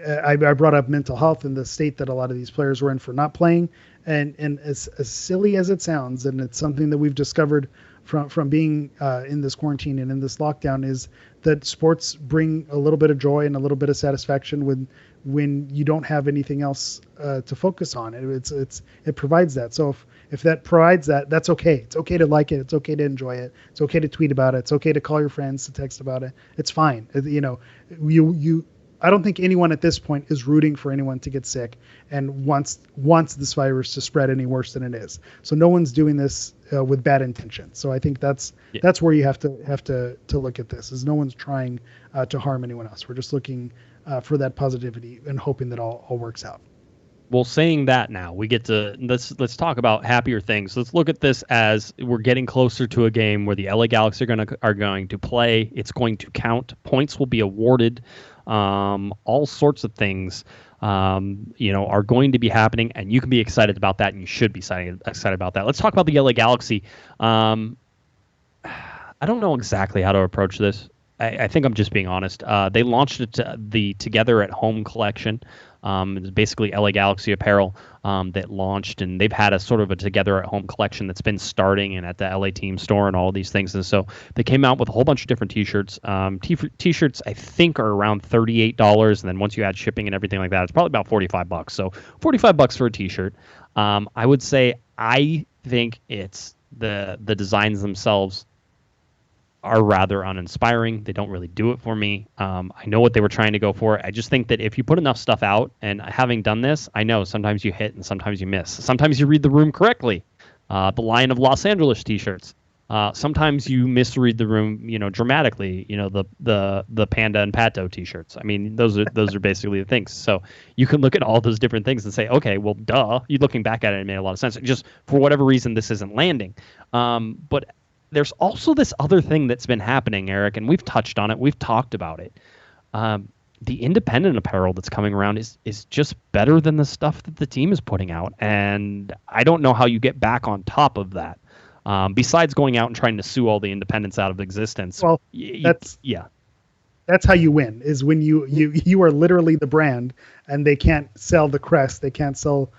I brought up mental health and the state that a lot of these players were in for not playing, and as silly as it sounds, and it's something that we've discovered from being in this quarantine and in this lockdown, is that sports bring a little bit of joy and a little bit of satisfaction when you don't have anything else to focus on. It provides that. So if that provides that, that's okay. It's okay to like it. It's okay to enjoy it. It's okay to tweet about it. It's okay to call your friends, to text about it. It's fine. I don't think anyone at this point is rooting for anyone to get sick and wants this virus to spread any worse than it is. So no one's doing this with bad intention. So I think that's where you have to look at this. Is no one's trying to harm anyone else. We're just looking for that positivity and hoping that all works out. Well, saying that now, we get to let's talk about happier things. Let's look at this as we're getting closer to a game where the LA Galaxy are going to play. It's going to count. Points will be awarded. All sorts of things, are going to be happening, and you can be excited about that, and you should be excited about that. Let's talk about the LA Galaxy. I don't know exactly how to approach this. I think I'm just being honest. They launched the Together at Home collection. It's basically LA Galaxy apparel that launched, and they've had a sort of a Together at Home collection that's been starting and at the LA Team store and all of these things. And so they came out with a whole bunch of different T-shirts. T-shirts I think are around $38, and then once you add shipping and everything like that, it's probably about $45. So $45 for a T-shirt. I would say I think it's the designs themselves are rather uninspiring. They don't really do it for me. I know what they were trying to go for. I just think that if you put enough stuff out, and having done this, I know sometimes you hit and sometimes you miss. Sometimes you read the room correctly. The Lion of Los Angeles T-shirts. sometimes you misread the room, dramatically. The Panda and Pato T-shirts. I mean, those are basically the things. So you can look at all those different things and say, okay, well, duh. You looking back at it, it made a lot of sense. Just for whatever reason, this isn't landing. But there's also this other thing that's been happening, Eric, and we've touched on it. We've talked about it. The independent apparel that's coming around is just better than the stuff that the team is putting out, and I don't know how you get back on top of that. Besides going out and trying to sue all the independents out of existence. Well, that's how you win, is when you are literally the brand and they can't sell the crest, they can't sell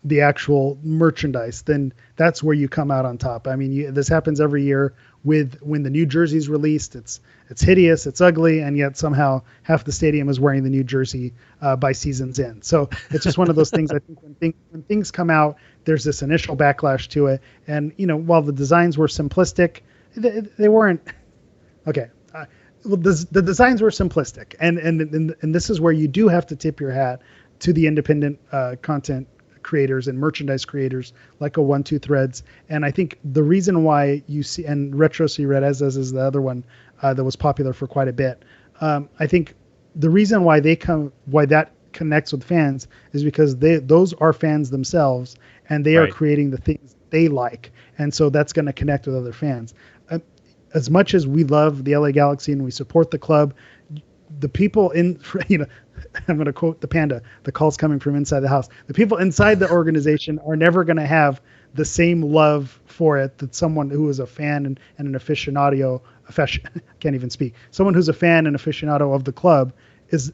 the actual merchandise, then that's where you come out on top. I mean, this happens every year when the new jersey's released. It's hideous, it's ugly, and yet somehow half the stadium is wearing the new jersey by season's end. So it's just one of those things. I think when things come out, there's this initial backlash to it. And, while the designs were simplistic, they weren't. Okay. Well, the designs were simplistic. And this is where you do have to tip your hat to the independent content creators and merchandise creators like a 1-2 Threads. And I think the reason why you see, and Retro See Red as is the other one that was popular for quite a bit. I think the reason why that connects with fans is because those are fans themselves, and they are creating the things they like. And so that's going to connect with other fans. As much as we love the LA Galaxy and we support the club, the people in, I'm going to quote the Panda, the call's coming from inside the house. The people inside the organization are never going to have the same love for it that someone who is a fan and an aficionado, can't even speak. Someone who's a fan and aficionado of the club is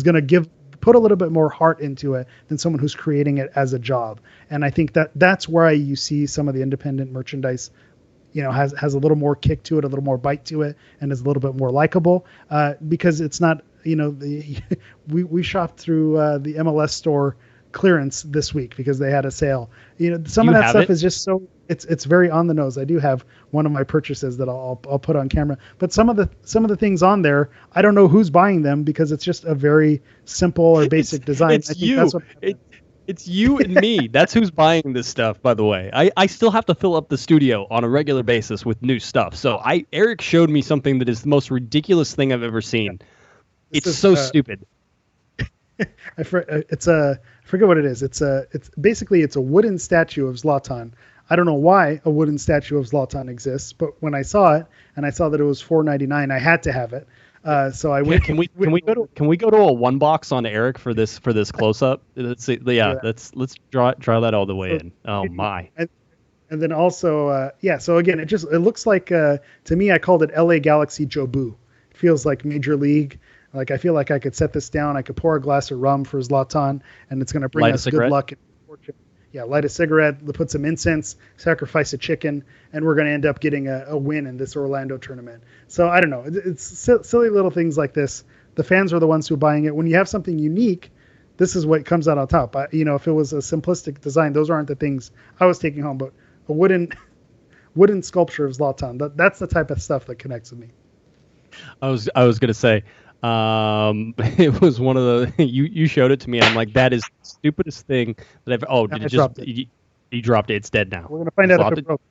going to put a little bit more heart into it than someone who's creating it as a job. And I think that's where you see some of the independent merchandise has a little more kick to it, a little more bite to it, and is a little bit more likable because it's not, we shopped through the MLS store clearance this week because they had a sale. Some of that stuff is just so it's very on the nose. I do have one of my purchases that I'll put on camera, but some of the things on there, I don't know who's buying them because it's just a very simple or basic design. It's you. It's you and me. That's who's buying this stuff, by the way. I still have to fill up the studio on a regular basis with new stuff. So Eric showed me something that is the most ridiculous thing I've ever seen. It's so stupid. I forget what it is. It's basically a wooden statue of Zlatan. I don't know why a wooden statue of Zlatan exists, but when I saw it and I saw that it was $4.99, I had to have it. So I went. Can we go to a one box on Eric for this close up? Let's draw that all the way in. Oh my! And then also so again it looks like to me I called it LA Galaxy Jobu. It feels like Major League. Like I feel like I could set this down. I could pour a glass of rum for Zlatan, and it's going to bring us good luck and fortune. Yeah, light a cigarette, put some incense, sacrifice a chicken, and we're going to end up getting a win in this Orlando tournament. So I don't know. It's silly little things like this. The fans are the ones who are buying it. When you have something unique, this is what comes out on top. If it was a simplistic design, those aren't the things I was taking home. But a wooden sculpture of Zlatan, that's the type of stuff that connects with me. I was going to say, it was one of the you showed it to me. I'm like, that is the stupidest thing that I've. Oh, did it just? You dropped it. It's dead now. We're gonna find out if it broke.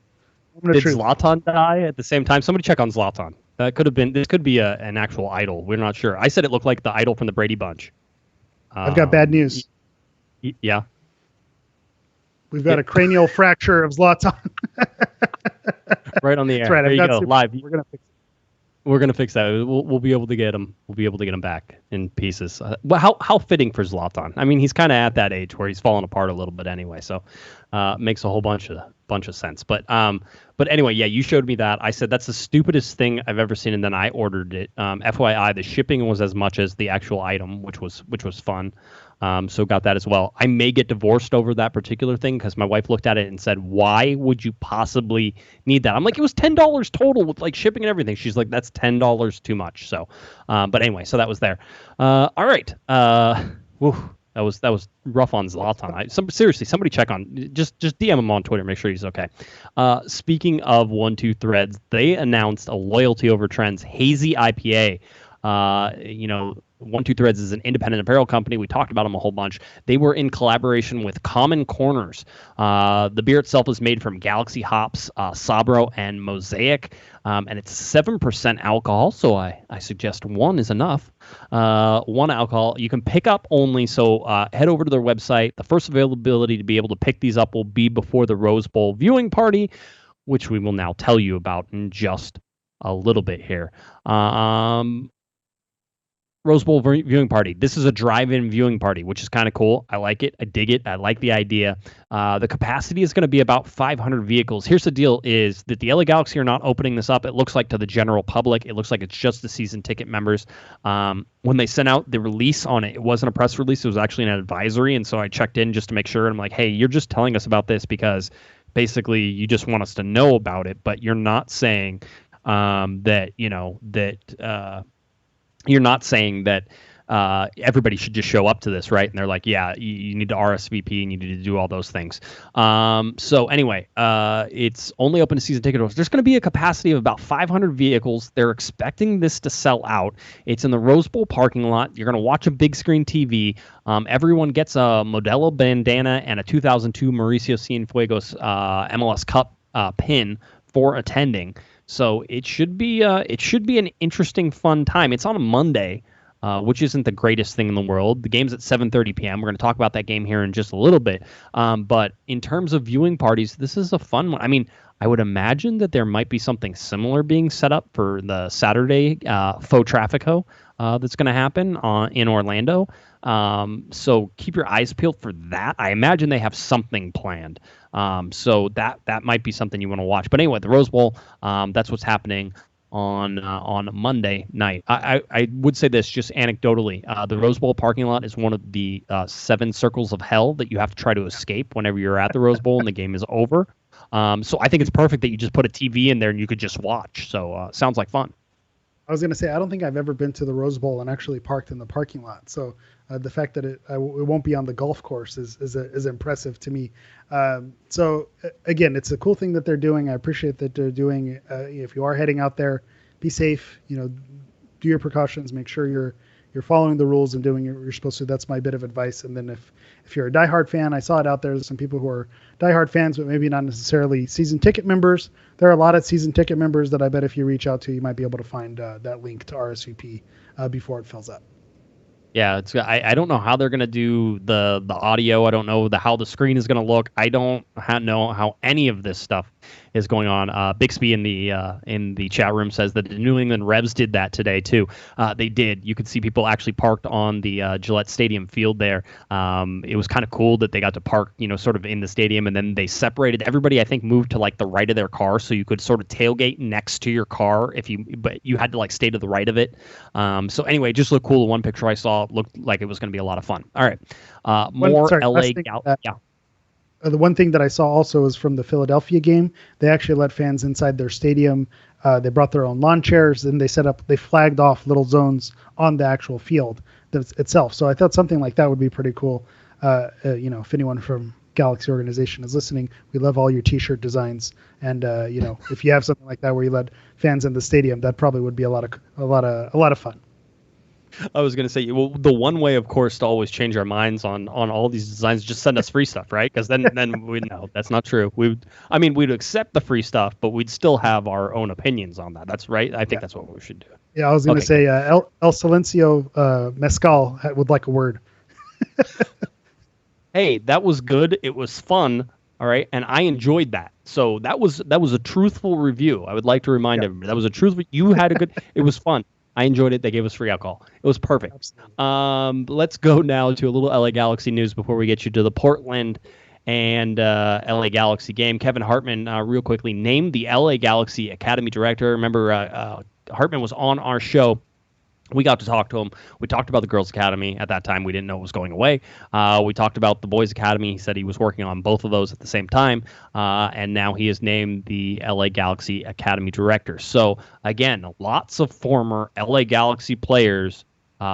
Did Zlatan die at the same time? Somebody check on Zlatan. That could have been. This could be an actual idol. We're not sure. I said it looked like the idol from the Brady Bunch. I've got bad news. Yeah. We've got a cranial fracture of Zlatan. Right on the air. That's right. There you go. Live. We're gonna fix it. We're gonna fix that. We'll be able to get him. We'll be able to get him back in pieces. Well, how fitting for Zlatan. I mean, he's kind of at that age where he's falling apart a little bit anyway. So, makes a whole bunch of sense. But anyway, yeah, you showed me that. I said that's the stupidest thing I've ever seen, and then I ordered it. FYI, the shipping was as much as the actual item, which was fun. So got that as well. I may get divorced over that particular thing because my wife looked at it and said, "Why would you possibly need that?" I'm like, "It was $10 total with like shipping and everything." She's like, "That's $10 too much." So, but anyway, so that was there. All right. That was rough on Zlatan. Seriously, somebody check on just DM him on Twitter, make sure he's okay. Speaking of 1-2 Threads, they announced a loyalty over trends hazy IPA. One Two Threads is an independent apparel company. We talked about them a whole bunch. They were in collaboration with Common Corners. The beer itself is made from Galaxy hops, Sabro, and Mosaic, and it's 7% alcohol, so I suggest one is enough. One alcohol. You can pick up only, so head over to their website. The first availability to be able to pick these up will be before the Rose Bowl viewing party, which we will now tell you about in just a little bit here. Rose Bowl viewing party. This is a drive-in viewing party, which is kind of cool. I like it. I dig it. I like the idea. The capacity is going to be about 500 vehicles. Here's the deal is that the LA Galaxy are not opening this up. It looks like to the general public. It looks like it's just the season ticket members. When they sent out the release on it, it wasn't a press release. It was actually an advisory. And so I checked in just to make sure. And I'm like, hey, you're just telling us about this because basically you just want us to know about it, but you're not saying that, you're not saying that everybody should just show up to this, right? And they're like, yeah, you need to RSVP and you need to do all those things. So anyway, it's only open to season ticket holders. There's going to be a capacity of about 500 vehicles. They're expecting this to sell out. It's in the Rose Bowl parking lot. You're going to watch a big screen TV. Everyone gets a Modelo bandana and a 2002 Mauricio Cienfuegos MLS Cup pin for attending. So it should be an interesting, fun time. It's on a Monday, which isn't the greatest thing in the world. The game's at 7:30 p.m. We're going to talk about that game here in just a little bit. But in terms of viewing parties, this is a fun one. I mean, I would imagine that there might be something similar being set up for the Saturday Faux Traffico that's going to happen in Orlando. So keep your eyes peeled for that. I imagine they have something planned. So that might be something you want to watch. But anyway, the Rose Bowl, that's what's happening on Monday night. I would say this just anecdotally. The Rose Bowl parking lot is one of the 7 circles of hell that you have to try to escape whenever you're at the Rose Bowl and the game is over. So I think it's perfect that you just put a TV in there and you could just watch. So sounds like fun. I was going to say, I don't think I've ever been to the Rose Bowl and actually parked in the parking lot. So the fact that it won't be on the golf course is impressive to me. So again, it's a cool thing that they're doing. I appreciate that they're doing. If you are heading out there, be safe. Do your precautions. Make sure you're following the rules and doing what you're supposed to. That's my bit of advice. And then if you're a diehard fan, I saw it out there. There's some people who are diehard fans, but maybe not necessarily season ticket members. There are a lot of season ticket members that I bet if you reach out to, you might be able to find that link to RSVP before it fills up. Yeah, I don't know how they're going to do the audio. I don't know how the screen is going to look. I don't know how any of this stuff is going on. Bixby in the chat room says that the New England Revs did that today too. They did. You could see people actually parked on the Gillette Stadium field there. It was kind of cool that they got to park, sort of in the stadium, and then they separated. Everybody, I think, moved to like the right of their car, so you could sort of tailgate next to your car but you had to like stay to the right of it. So anyway, it just looked cool. The one picture I saw looked like it was going to be a lot of fun. All right, LA. Yeah. The one thing that I saw also is from the Philadelphia game. They actually let fans inside their stadium. They brought their own lawn chairs, and they flagged off little zones on the actual field itself. So I thought something like that would be pretty cool. If anyone from Galaxy organization is listening, we love all your T-shirt designs. And if you have something like that where you let fans in the stadium, that probably would be a lot of fun. I was going to say, well, the one way, of course, to always change our minds on all these designs, just send us free stuff, right? Because then we know that's not true. We'd accept the free stuff, but we'd still have our own opinions on that. That's right. I think that's what we should do. Yeah, I was going to say El Silencio Mezcal would like a word. Hey, that was good. It was fun. All right, and I enjoyed that. So that was a truthful review. I would like to remind everybody that was a truthful. You had a good. It was fun. I enjoyed it. They gave us free alcohol. It was perfect. Let's go now to a little LA Galaxy news before we get you to the Portland and LA Galaxy game. Kevin Hartman, real quickly, named the LA Galaxy Academy Director. Remember, Hartman was on our show. We got to talk to him. We talked about the Girls Academy. At that time, we didn't know it was going away. We talked about the Boys Academy. He said he was working on both of those at the same time. And now he is named the LA Galaxy Academy Director. So, again, lots of former LA Galaxy players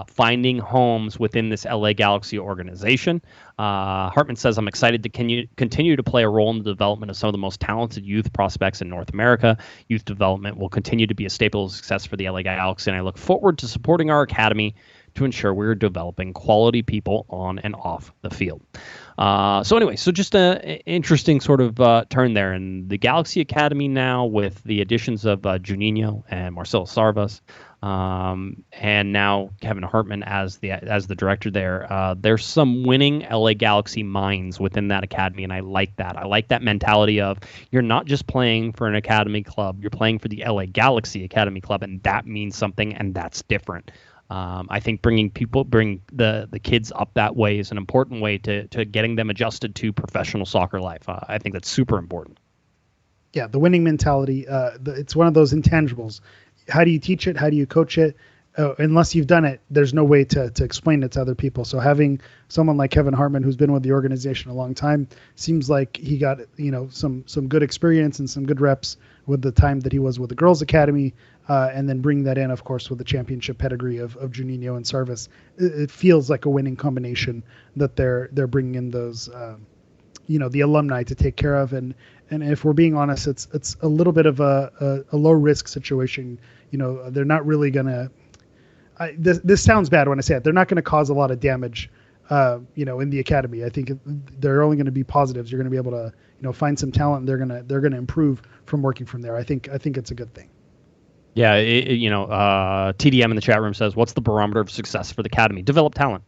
finding homes within this LA Galaxy organization. Hartman says, I'm excited to continue to play a role in the development of some of the most talented youth prospects in North America. Youth development will continue to be a staple of success for the LA Galaxy, and I look forward to supporting our academy to ensure we're developing quality people on and off the field. So just an interesting sort of turn there. And the Galaxy Academy now, with the additions of Juninho and Marcelo Sarvas, and now Kevin Hartman as the director there. There's some winning LA Galaxy minds within that academy, and I like that. I like that mentality of you're not just playing for an academy club, you're playing for the LA Galaxy Academy Club, and that means something, and that's different. I think bring the kids up that way is an important way to getting them adjusted to professional soccer life. I think that's super important. Yeah, the winning mentality. It's one of those intangibles. How do you teach it? How do you coach it? Unless you've done it, there's no way to explain it to other people. So having someone like Kevin Hartman, who's been with the organization a long time, seems like he got some good experience and some good reps with the time that he was with the Girls Academy, and then bring that in, of course, with the championship pedigree of Juninho and Sarvis. It feels like a winning combination that they're bringing in those, the alumni to take care of. And if we're being honest, it's a little bit of a low risk situation. They're not really gonna. This sounds bad when I say it. They're not going to cause a lot of damage, in the academy. I think they're only going to be positives. You're going to be able to, find some talent. And they're gonna improve from working from there. I think it's a good thing. Yeah, TDM in the chat room says, "What's the barometer of success for the academy? Develop talent."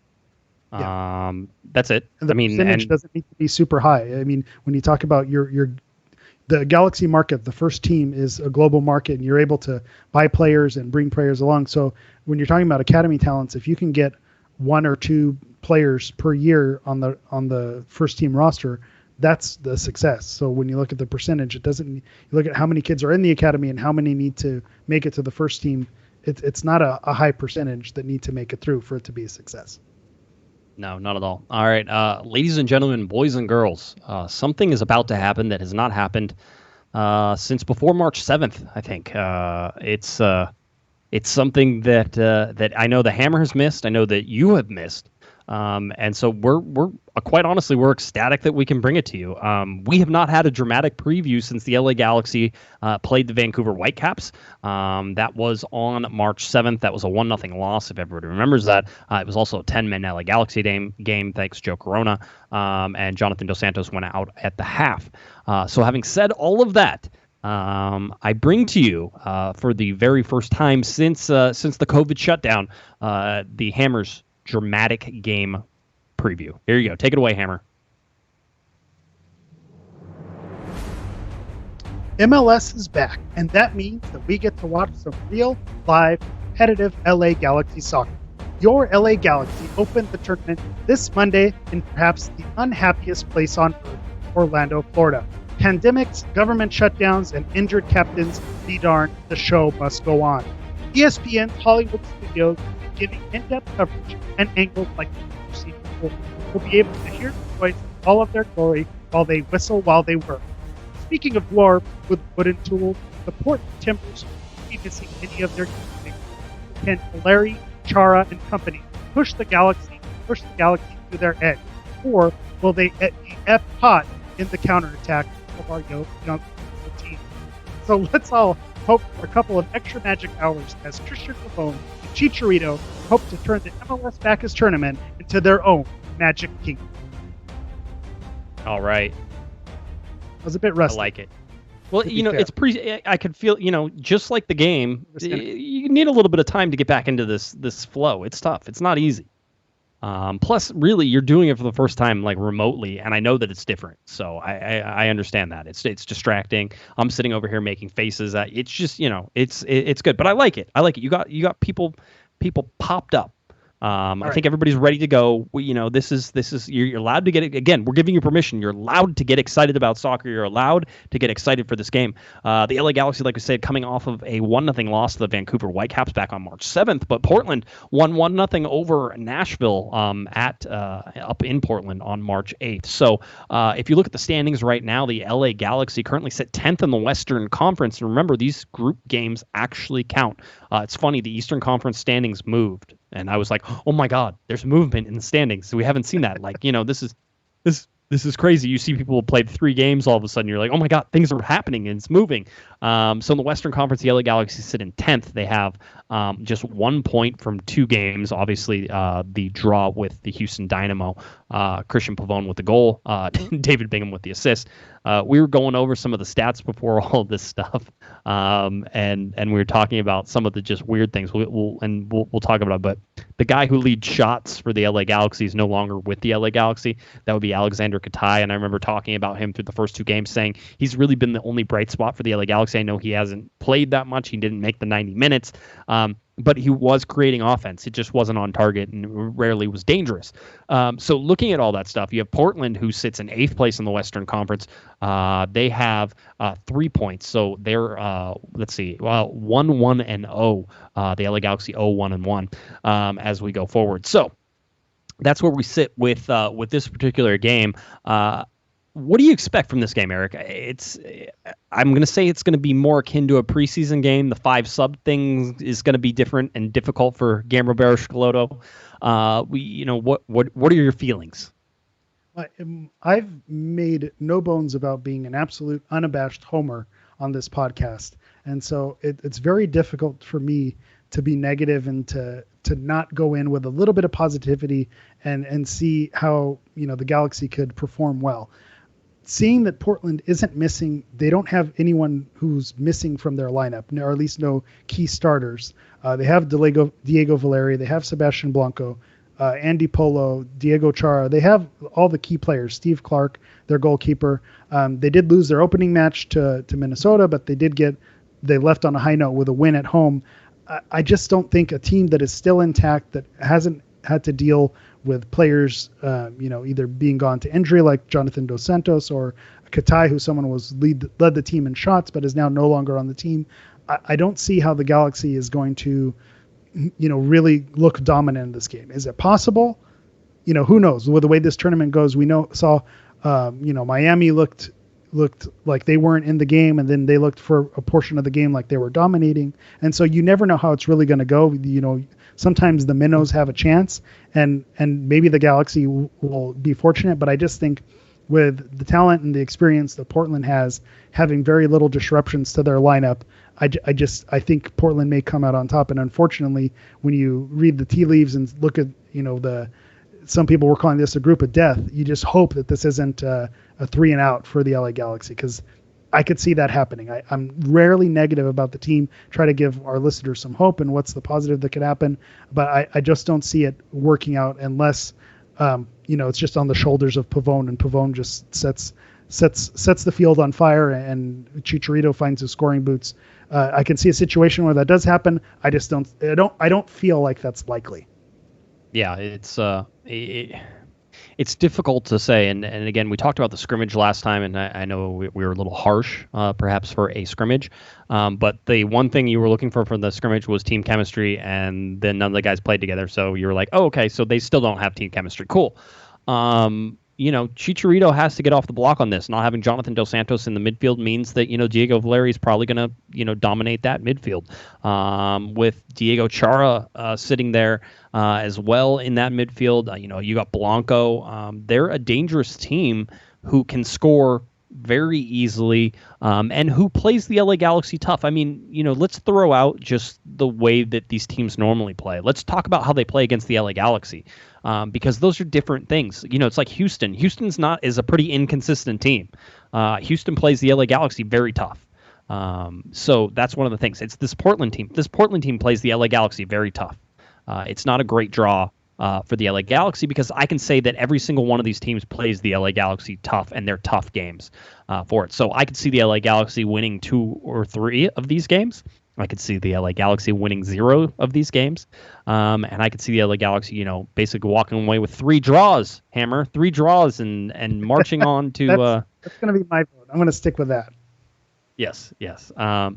Yeah. That's it. And the percentage doesn't need to be super high. I mean, when you talk about the Galaxy market, the first team is a global market, and you're able to buy players and bring players along. So when you're talking about academy talents, if you can get 1 or 2 players per year on the first team roster, that's the success. So when you look at the percentage, you look at how many kids are in the academy and how many need to make it to the first team. It's not a high percentage that need to make it through for it to be a success. No, not at all. All right, ladies and gentlemen, boys and girls, something is about to happen that has not happened since before March 7th, I think. It's something that I know the Hammer has missed. I know that you have missed. And so we're quite honestly, we're ecstatic that we can bring it to you. We have not had a dramatic preview since the LA Galaxy played the Vancouver Whitecaps. That was on March 7th. That was a 1-0 loss, if everybody remembers that. It was also a 10-man LA Galaxy game, thanks Joe Corona. And Jonathan Dos Santos went out at the half. So having said all of that, I bring to you for the very first time since the COVID shutdown, the Hammer's dramatic game preview. Here you go. Take it away, Hammer. MLS is back, and that means that we get to watch some real, live, competitive LA Galaxy soccer. Your LA Galaxy opened the tournament this Monday in perhaps the unhappiest place on earth, Orlando, Florida. Pandemics, government shutdowns, and injured captains, be darned, the show must go on. ESPN's Hollywood Studios giving in-depth coverage and angles like the people will be able to hear the voice of all of their glory while they whistle while they work. Speaking of dwarves with wooden tools, the Portland Timbers will be missing many of their teammates. Can Larry, Chara, and company push the Galaxy to their edge? Or will they be caught in the counterattack of our young team? So let's all hope for a couple of extra magic hours as Christian Pavone and Chicharito hope to turn the MLS Backus tournament into their own Magic Kingdom. All right. I was a bit rusty. I like it. Well, it's I could feel, just like the game, you need a little bit of time to get back into this flow. It's tough. It's not easy. Plus, really, you're doing it for the first time, like remotely, and I know that it's different. So I understand that it's distracting. I'm sitting over here making faces. It's just, it's good, but I like it. You got people popped up. I think everybody's ready to go. This is you're allowed to get it. Again, we're giving you permission. You're allowed to get excited about soccer. You're allowed to get excited for this game. The LA Galaxy, like we said, coming off of a 1-0 loss to the Vancouver Whitecaps back on March 7th, but Portland won 1-0 over Nashville up in Portland on March 8th. So if you look at the standings right now, the LA Galaxy currently sit 10th in the Western Conference. And remember, these group games actually count. It's funny, the Eastern Conference standings moved. And I was like, oh my God, there's movement in the standings. So we haven't seen that. This this is crazy. You see people play 3 games, all of a sudden you're like, oh my God, things are happening and it's moving. So in the Western Conference, the LA Galaxy sit in 10th. They have just 1 point from 2 games. Obviously, the draw with the Houston Dynamo, Christian Pavone with the goal, David Bingham with the assist. We were going over some of the stats before all of this stuff, and we were talking about some of the just weird things. We'll talk about it. But the guy who leads shots for the LA Galaxy is no longer with the LA Galaxy. That would be Alexander Katai, and I remember talking about him through the first 2 games, saying he's really been the only bright spot for the LA Galaxy. I know he hasn't played that much. He didn't make the 90 minutes. But he was creating offense. It just wasn't on target and rarely was dangerous. So looking at all that stuff, you have Portland, who sits in 8th place in the Western Conference. They have 3 points. So they're, 1-1-0. The LA Galaxy 0-1-1 as we go forward. So that's where we sit with this particular game. What do you expect from this game, Eric? I'm going to say it's going to be more akin to a preseason game. The 5 sub thing is going to be different and difficult for Gamero Schelotto. What are your feelings? I've made no bones about being an absolute unabashed homer on this podcast, and so it's very difficult for me to be negative and to not go in with a little bit of positivity and see how the Galaxy could perform well. Seeing that Portland isn't missing, they don't have anyone who's missing from their lineup, or at least no key starters. They have Diego Valeri, they have Sebastian Blanco, Andy Polo, Diego Chara. They have all the key players. Steve Clark, their goalkeeper. They did lose their opening match to Minnesota, but they left on a high note with a win at home. I just don't think a team that is still intact, that hasn't had to deal with players, either being gone to injury like Jonathan Dos Santos or Katai, who someone led the team in shots but is now no longer on the team. I don't see how the Galaxy is going to, really look dominant in this game. Is it possible? Who knows? With the way this tournament goes, saw Miami looked like they weren't in the game, and then they looked for a portion of the game like they were dominating. And so you never know how it's really going to go. Sometimes the minnows have a chance, and maybe the Galaxy will be fortunate. But I just think with the talent and the experience that Portland has, having very little disruptions to their lineup, I think Portland may come out on top. And unfortunately, when you read the tea leaves and look at some people were calling this a group of death, you just hope that this isn't a 3 and out for the LA Galaxy, because I could see that happening. I'm rarely negative about the team. Try to give our listeners some hope and what's the positive that could happen, but I just don't see it working out unless it's just on the shoulders of Pavone, and Pavone just sets the field on fire, and Chicharito finds his scoring boots. I can see a situation where that does happen. I don't feel like that's likely. Yeah, it's difficult to say, and again, we talked about the scrimmage last time, and I know we were a little harsh, perhaps, for a scrimmage, but the one thing you were looking for from the scrimmage was team chemistry, and then none of the guys played together, so you were like, oh, okay, so they still don't have team chemistry. Cool. Chicharito has to get off the block on this. Not having Jonathan Dos Santos in the midfield means that, Diego Valeri is probably going to, dominate that midfield. With Diego Chara sitting there as well in that midfield, you got Blanco. They're a dangerous team who can score very easily and who plays the LA Galaxy tough. I mean, let's throw out just the way that these teams normally play. Let's talk about how they play against the LA Galaxy. Because those are different things. It's like Houston. Houston's is a pretty inconsistent team. Houston plays the LA Galaxy very tough. So that's one of the things. It's this Portland team. This Portland team plays the LA Galaxy very tough. It's not a great draw for the LA Galaxy, because I can say that every single one of these teams plays the LA Galaxy tough, and they're tough games for it. So I could see the LA Galaxy winning 2 or 3 of these games. I could see the LA Galaxy winning 0 of these games. And I could see the LA Galaxy, basically walking away with 3 draws, Hammer, 3 draws and marching on to... That's going to be my vote. I'm going to stick with that. Yes. I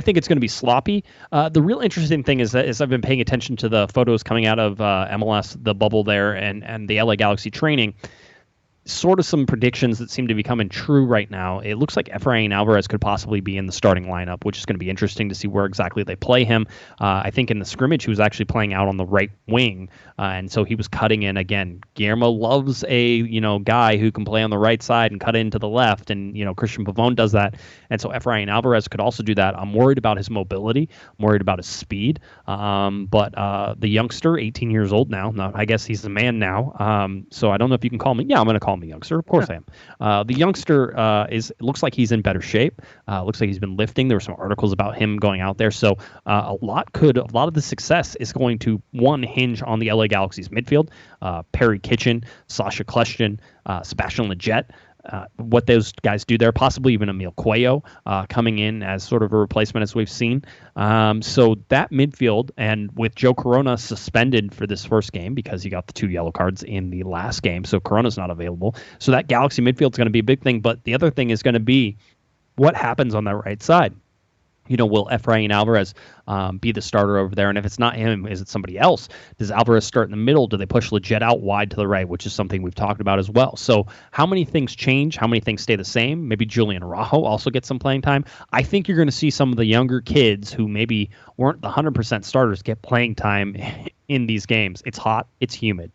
think it's going to be sloppy. The real interesting thing is I've been paying attention to the photos coming out of MLS, the bubble there, and the LA Galaxy training. sort of some predictions that seem to be coming true right now. It looks like Efrain Alvarez could possibly be in the starting lineup, which is going to be interesting to see where exactly they play him. I think in the scrimmage, he was actually playing out on the right wing, and so he was cutting in. Again, Guillermo loves a guy who can play on the right side and cut into the left, and Christian Pavone does that, and so Efrain Alvarez could also do that. I'm worried about his mobility. I'm worried about his speed, but the youngster, 18 years old now, I guess he's a man now, so I don't know if you can call me. Yeah, I'm going to call him a youngster. Of course I am. The youngster looks like he's in better shape. Looks like he's been lifting. There were some articles about him going out there. So a lot of the success is going to hinge on the LA Galaxy's midfield. Perry Kitchen, Sasha Kleshtin, Sebastian Lletget. What those guys do there, possibly even Emil Cuello coming in as sort of a replacement, as we've seen. So that midfield, and with Joe Corona suspended for this first game because he got the 2 yellow cards in the last game, so Corona's not available. So that Galaxy midfield is going to be a big thing, but the other thing is going to be what happens on that right side. Will Efrain Alvarez be the starter over there? And if it's not him, is it somebody else? Does Alvarez start in the middle? Do they push Lletget out wide to the right, which is something we've talked about as well? So how many things change? How many things stay the same? Maybe Julian Araujo also gets some playing time. I think you're going to see some of the younger kids who maybe weren't the 100% starters get playing time in these games. It's hot. It's humid.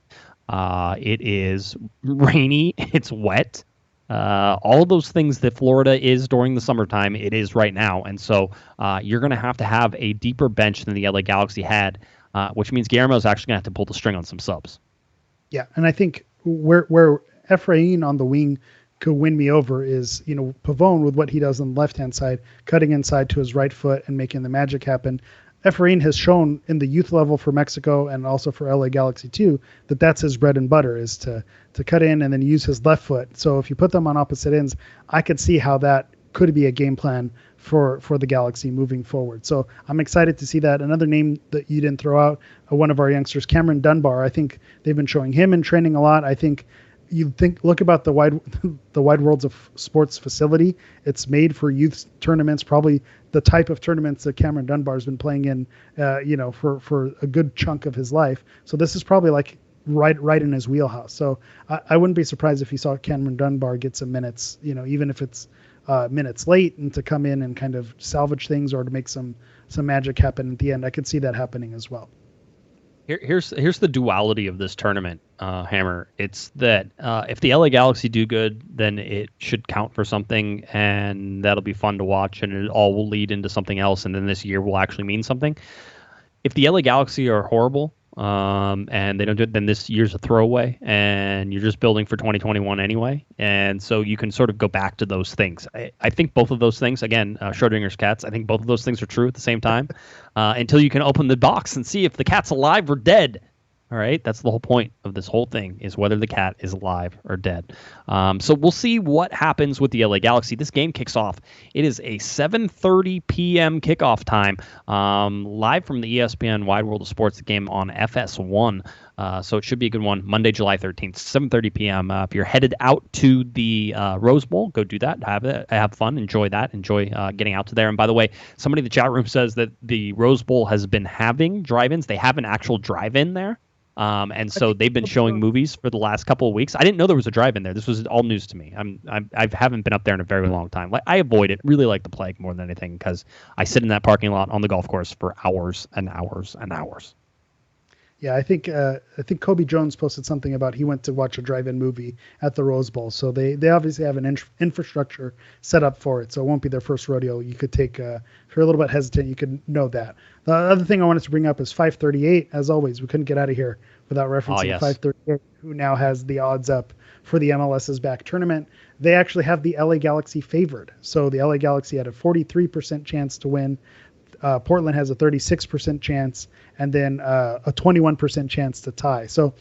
It is rainy. It's wet. All of those things that Florida is during the summertime, it is right now. And so you're going to have a deeper bench than the LA Galaxy had, which means Guillermo's actually going to have to pull the string on some subs. Yeah, and I think where Efrain on the wing could win me over is, Pavone with what he does on the left-hand side, cutting inside to his right foot and making the magic happen. Efrain has shown in the youth level for Mexico and also for LA Galaxy too, that that's his bread and butter, is to cut in and then use his left foot. So if you put them on opposite ends, I could see how that could be a game plan for the Galaxy moving forward. So I'm excited to see that. Another name that you didn't throw out, one of our youngsters, Cameron Dunbar. I think they've been showing him in training a lot. I think look about the wide worlds of sports facility. It's made for youth tournaments, probably the type of tournaments that Cameron Dunbar has been playing in, for a good chunk of his life. So this is probably like right in his wheelhouse. So I wouldn't be surprised if you saw Cameron Dunbar get some minutes, even if it's minutes late, and to come in and kind of salvage things or to make some magic happen at the end. I could see that happening as well. Here's the duality of this tournament, Hammer. It's that if the LA Galaxy do good, then it should count for something, and that'll be fun to watch, and it all will lead into something else, and then this year will actually mean something. If the LA Galaxy are horrible, and they don't do it, then this year's a throwaway, and you're just building for 2021 anyway. And so you can sort of go back to those things. I think both of those things, again, Schrodinger's cats, I think both of those things are true at the same time, until you can open the box and see if the cat's alive or dead. All right, that's the whole point of this whole thing, is whether the cat is alive or dead. So we'll see what happens with the LA Galaxy. This game kicks off. It is a 7:30 p.m. kickoff time, live from the ESPN Wide World of Sports game on FS1. So it should be a good one. Monday, July 13th, 7:30 p.m. If you're headed out to the Rose Bowl, go do that. Have fun. Enjoy that. Enjoy getting out to there. And by the way, somebody in the chat room says that the Rose Bowl has been having drive-ins. They have an actual drive-in there. And so they've been showing movies for the last couple of weeks. I didn't know there was a drive-in there. This was all news to me. I haven't been up there in a very long time. I avoid it, really like the plague more than anything, because I sit in that parking lot on the golf course for hours and hours and hours. Yeah, I think Kobe Jones posted something about he went to watch a drive-in movie at the Rose Bowl. So they obviously have an infrastructure set up for it. So it won't be their first rodeo. You could take, if you're a little bit hesitant, you could know that. The other thing I wanted to bring up is 538. As always, we couldn't get out of here without referencing 538, who now has the odds up for the MLS's back tournament. They actually have the LA Galaxy favored. So the LA Galaxy had a 43% chance to win. Portland has a 36% chance, and then a 21% chance to tie. So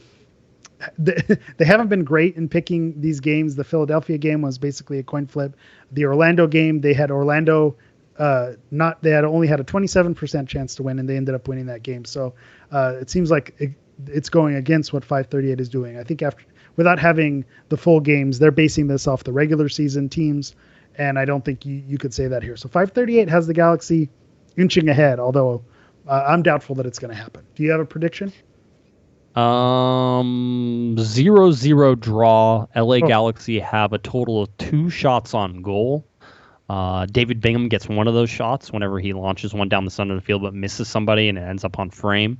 they haven't been great in picking these games. The Philadelphia game was basically a coin flip. The Orlando game, they had Orlando they had only had a 27% chance to win, and they ended up winning that game. So it seems like it's going against what 538 is doing. I think without having the full games, they're basing this off the regular season teams, and I don't think you could say that here. So 538 has the Galaxy inching ahead, although I'm doubtful that it's going to happen. Do you have a prediction? 0-0 draw. LA Galaxy have a total of 2 shots on goal. David Bingham gets one of those shots whenever he launches one down the center of the field, but misses somebody and it ends up on frame.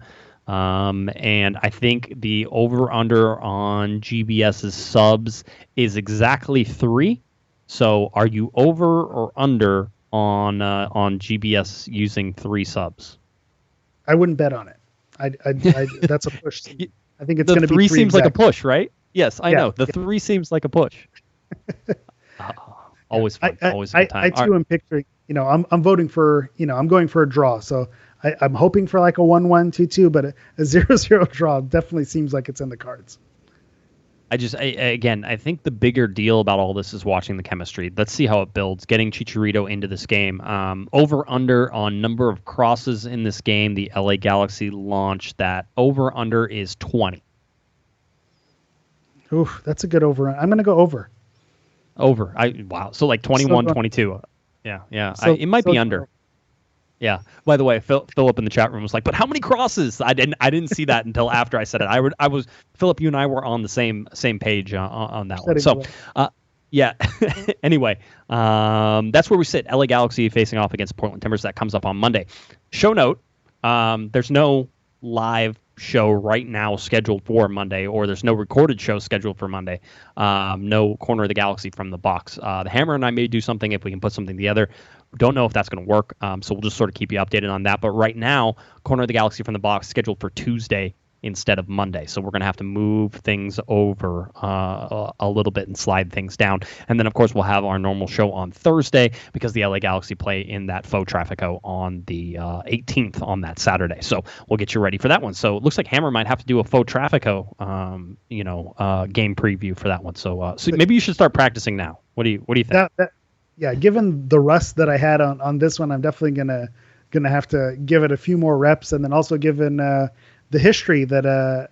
And I think the over-under on GBS's subs is exactly 3. So are you over or under on GBS using 3 subs? I wouldn't bet on it. That's a push. I think it's going to be 3 3 seems exactly. like a push, right? Yes, I know. The 3 seems like a push. Always fun. Always a good time. I too am picturing, I'm voting for, I'm going for a draw. So I'm hoping for like a 1-1, 2-2, but a 0-0 draw definitely seems like it's in the cards. I think the bigger deal about all this is watching the chemistry. Let's see how it builds. Getting Chicharito into this game. Over under on number of crosses in this game. The LA Galaxy launched that. Over under is 20. Oof, that's a good over. I'm going to go over. Over. Wow. So like 21, 22. Yeah. So, it might be under. Yeah. By the way, Philip in the chat room was like, "But how many crosses?" I didn't see that until after I said it. I was Philip. You and I were on the same page on that one. So, yeah. Anyway, that's where we sit. LA Galaxy facing off against Portland Timbers. That comes up on Monday. Show note: there's no live show right now scheduled for Monday, or there's no recorded show scheduled for Monday. No Corner of the Galaxy from the box. The Hammer and I may do something if we can put something together. Don't know if that's going to work, so we'll just sort of keep you updated on that. But right now, Corner of the Galaxy from the box scheduled for Tuesday instead of Monday. So we're going to have to move things over a little bit and slide things down. And then, of course, we'll have our normal show on Thursday because the LA Galaxy play in that Faux Trafico on the 18th on that Saturday. So we'll get you ready for that one. So it looks like Hammer might have to do a Faux Trafico, game preview for that one. So maybe you should start practicing now. What do you think? Yeah, given the rust that I had on this one, I'm definitely gonna have to give it a few more reps, and then also given the history that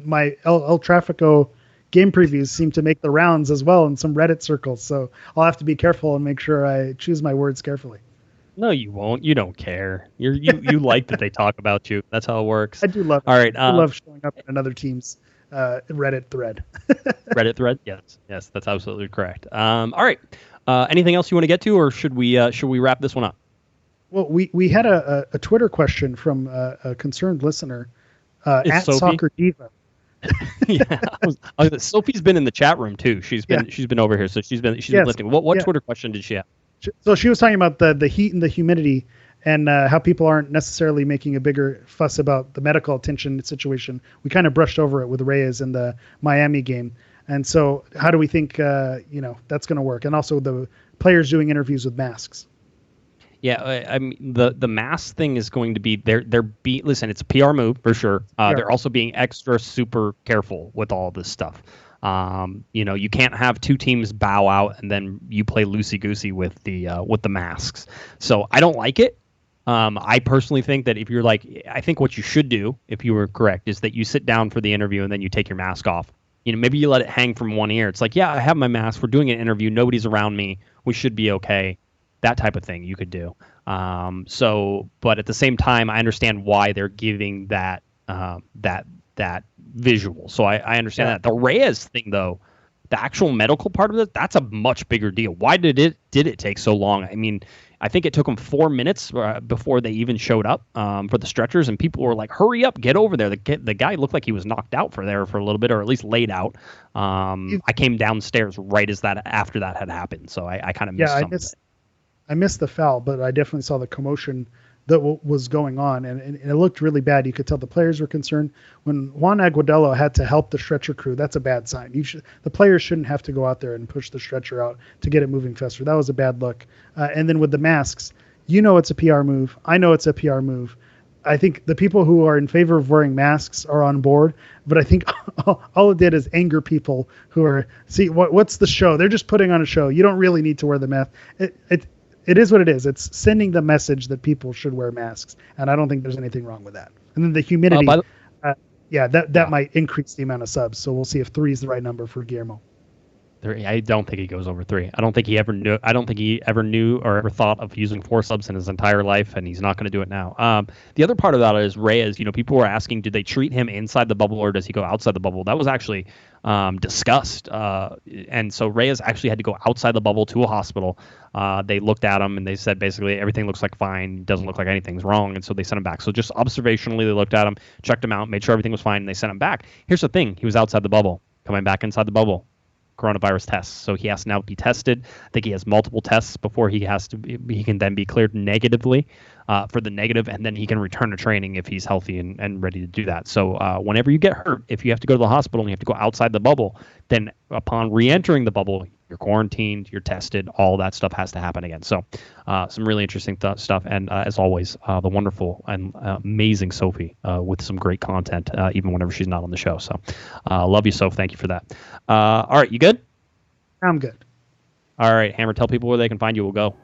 my El Trafico game previews seem to make the rounds as well in some Reddit circles. So I'll have to be careful and make sure I choose my words carefully. No, you won't. You don't care. You like that they talk about you. That's how it works. I do love it. All right. I love showing up in another team's Reddit thread. Reddit thread? Yes, that's absolutely correct. All right. Anything else you want to get to, or should we wrap this one up? Well, we had a Twitter question from a concerned listener at Sophie? Soccer Diva. Yeah, Sophie's been in the chat room too. She's been over here, so she's been lifting. What Twitter question did she have? So she was talking about the heat and the humidity, and how people aren't necessarily making a bigger fuss about the medical attention situation. We kind of brushed over it with Reyes in the Miami game. And so how do we think, that's going to work? And also the players doing interviews with masks. Yeah, I mean, the mask thing is going to be listen, it's a PR move for sure. They're also being extra super careful with all this stuff. You can't have 2 teams bow out and then you play loosey-goosey with the masks. So I don't like it. I personally think that if you're I think what you should do, if you were correct, is that you sit down for the interview and then you take your mask off. Maybe you let it hang from one ear. It's like, yeah, I have my mask. We're doing an interview. Nobody's around me. We should be okay. That type of thing you could do. But at the same time, I understand why they're giving that visual. So I understand that. The Reyes thing, though, the actual medical part of it, that's a much bigger deal. Why did it take so long? I mean, I think it took them 4 minutes before they even showed up for the stretchers, and people were like, "Hurry up, get over there!" The guy looked like he was knocked out for a little bit, or at least laid out. I came downstairs right after that had happened, so I kind of missed some of it. I missed the foul, but I definitely saw the commotion that was going on, and it looked really bad. You could tell the players were concerned. When Juan Agudelo had to help the stretcher crew, that's a bad sign. The players shouldn't have to go out there and push the stretcher out to get it moving faster. That was a bad look. And then with the masks, it's a PR move. I know it's a PR move. I think the people who are in favor of wearing masks are on board, but I think all it did is anger people who are, what's the show? They're just putting on a show. You don't really need to wear the mask. It is what it is. It's sending the message that people should wear masks, and I don't think there's anything wrong with that. And then the humidity, that might increase the amount of subs. So we'll see if 3 is the right number for Guillermo. I don't think he goes over 3. I don't think he ever knew or ever thought of using forceps in his entire life, and he's not going to do it now. The other part about it is Reyes. People were asking, did they treat him inside the bubble or does he go outside the bubble? That was actually discussed, and so Reyes actually had to go outside the bubble to a hospital. They looked at him and they said basically everything looks like fine, doesn't look like anything's wrong, and so they sent him back. So just observationally, they looked at him, checked him out, made sure everything was fine, and they sent him back. Here's the thing: he was outside the bubble, coming back inside the bubble. Coronavirus tests, so he has to now be tested. I think he has multiple tests before he can then be cleared negatively for the negative, and then he can return to training if he's healthy and ready to do that. So whenever you get hurt, if you have to go to the hospital and you have to go outside the bubble, then upon re-entering the bubble, you're quarantined, you're tested, all that stuff has to happen again. So some really interesting stuff, and as always, the wonderful and amazing Sophie with some great content, even whenever she's not on the show. So love you, Soph. Thank you for that. All right, you good? I'm good. All right, Hammer, tell people where they can find you. We'll go.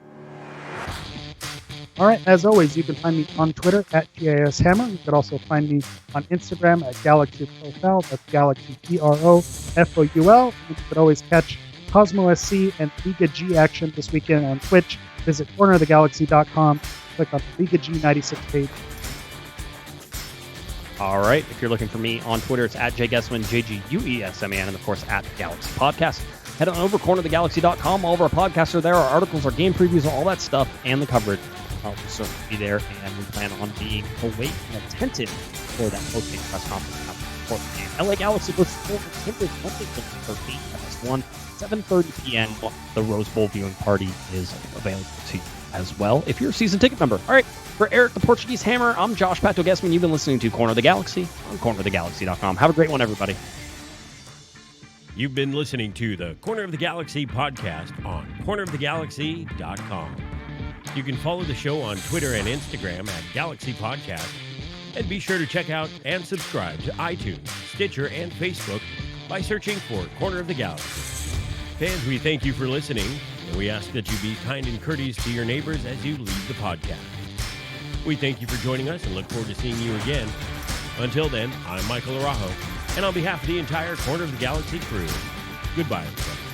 All right, as always, you can find me on Twitter at GASHammer. You could also find me on Instagram at Galaxy Profile. That's Galaxy PROFOUL. You could always catch Cosmo SC and Liga G action this weekend on Twitch. Visit cornerofthegalaxy.com. Click on the Liga G96 page. All right, if you're looking for me on Twitter, it's at JGuesman, JGUESMAN, and of course at Galaxy Podcast. Head on over cornerofthegalaxy.com. All of our podcasts are there, our articles, our game previews, all that stuff, and the coverage. I'll certainly be there, and we plan on being awake and attentive for that post-game press conference after the fourth game. LA Galaxy versus Portland Timbers, Monday, November 13th, 7:30 p.m. The Rose Bowl viewing party is available to you as well if you're a season ticket member. All right, for Eric the Portuguese Hammer, I'm Josh Pato Guesman. You've been listening to Corner of the Galaxy on cornerofthegalaxy.com. Have a great one, everybody. You've been listening to the Corner of the Galaxy podcast on cornerofthegalaxy.com. You can follow the show on Twitter and Instagram at Galaxy Podcast. And be sure to check out and subscribe to iTunes, Stitcher, and Facebook by searching for Corner of the Galaxy. Fans, we thank you for listening, and we ask that you be kind and courteous to your neighbors as you leave the podcast. We thank you for joining us and look forward to seeing you again. Until then, I'm Michael Araujo, and on behalf of the entire Corner of the Galaxy crew, goodbye, everybody.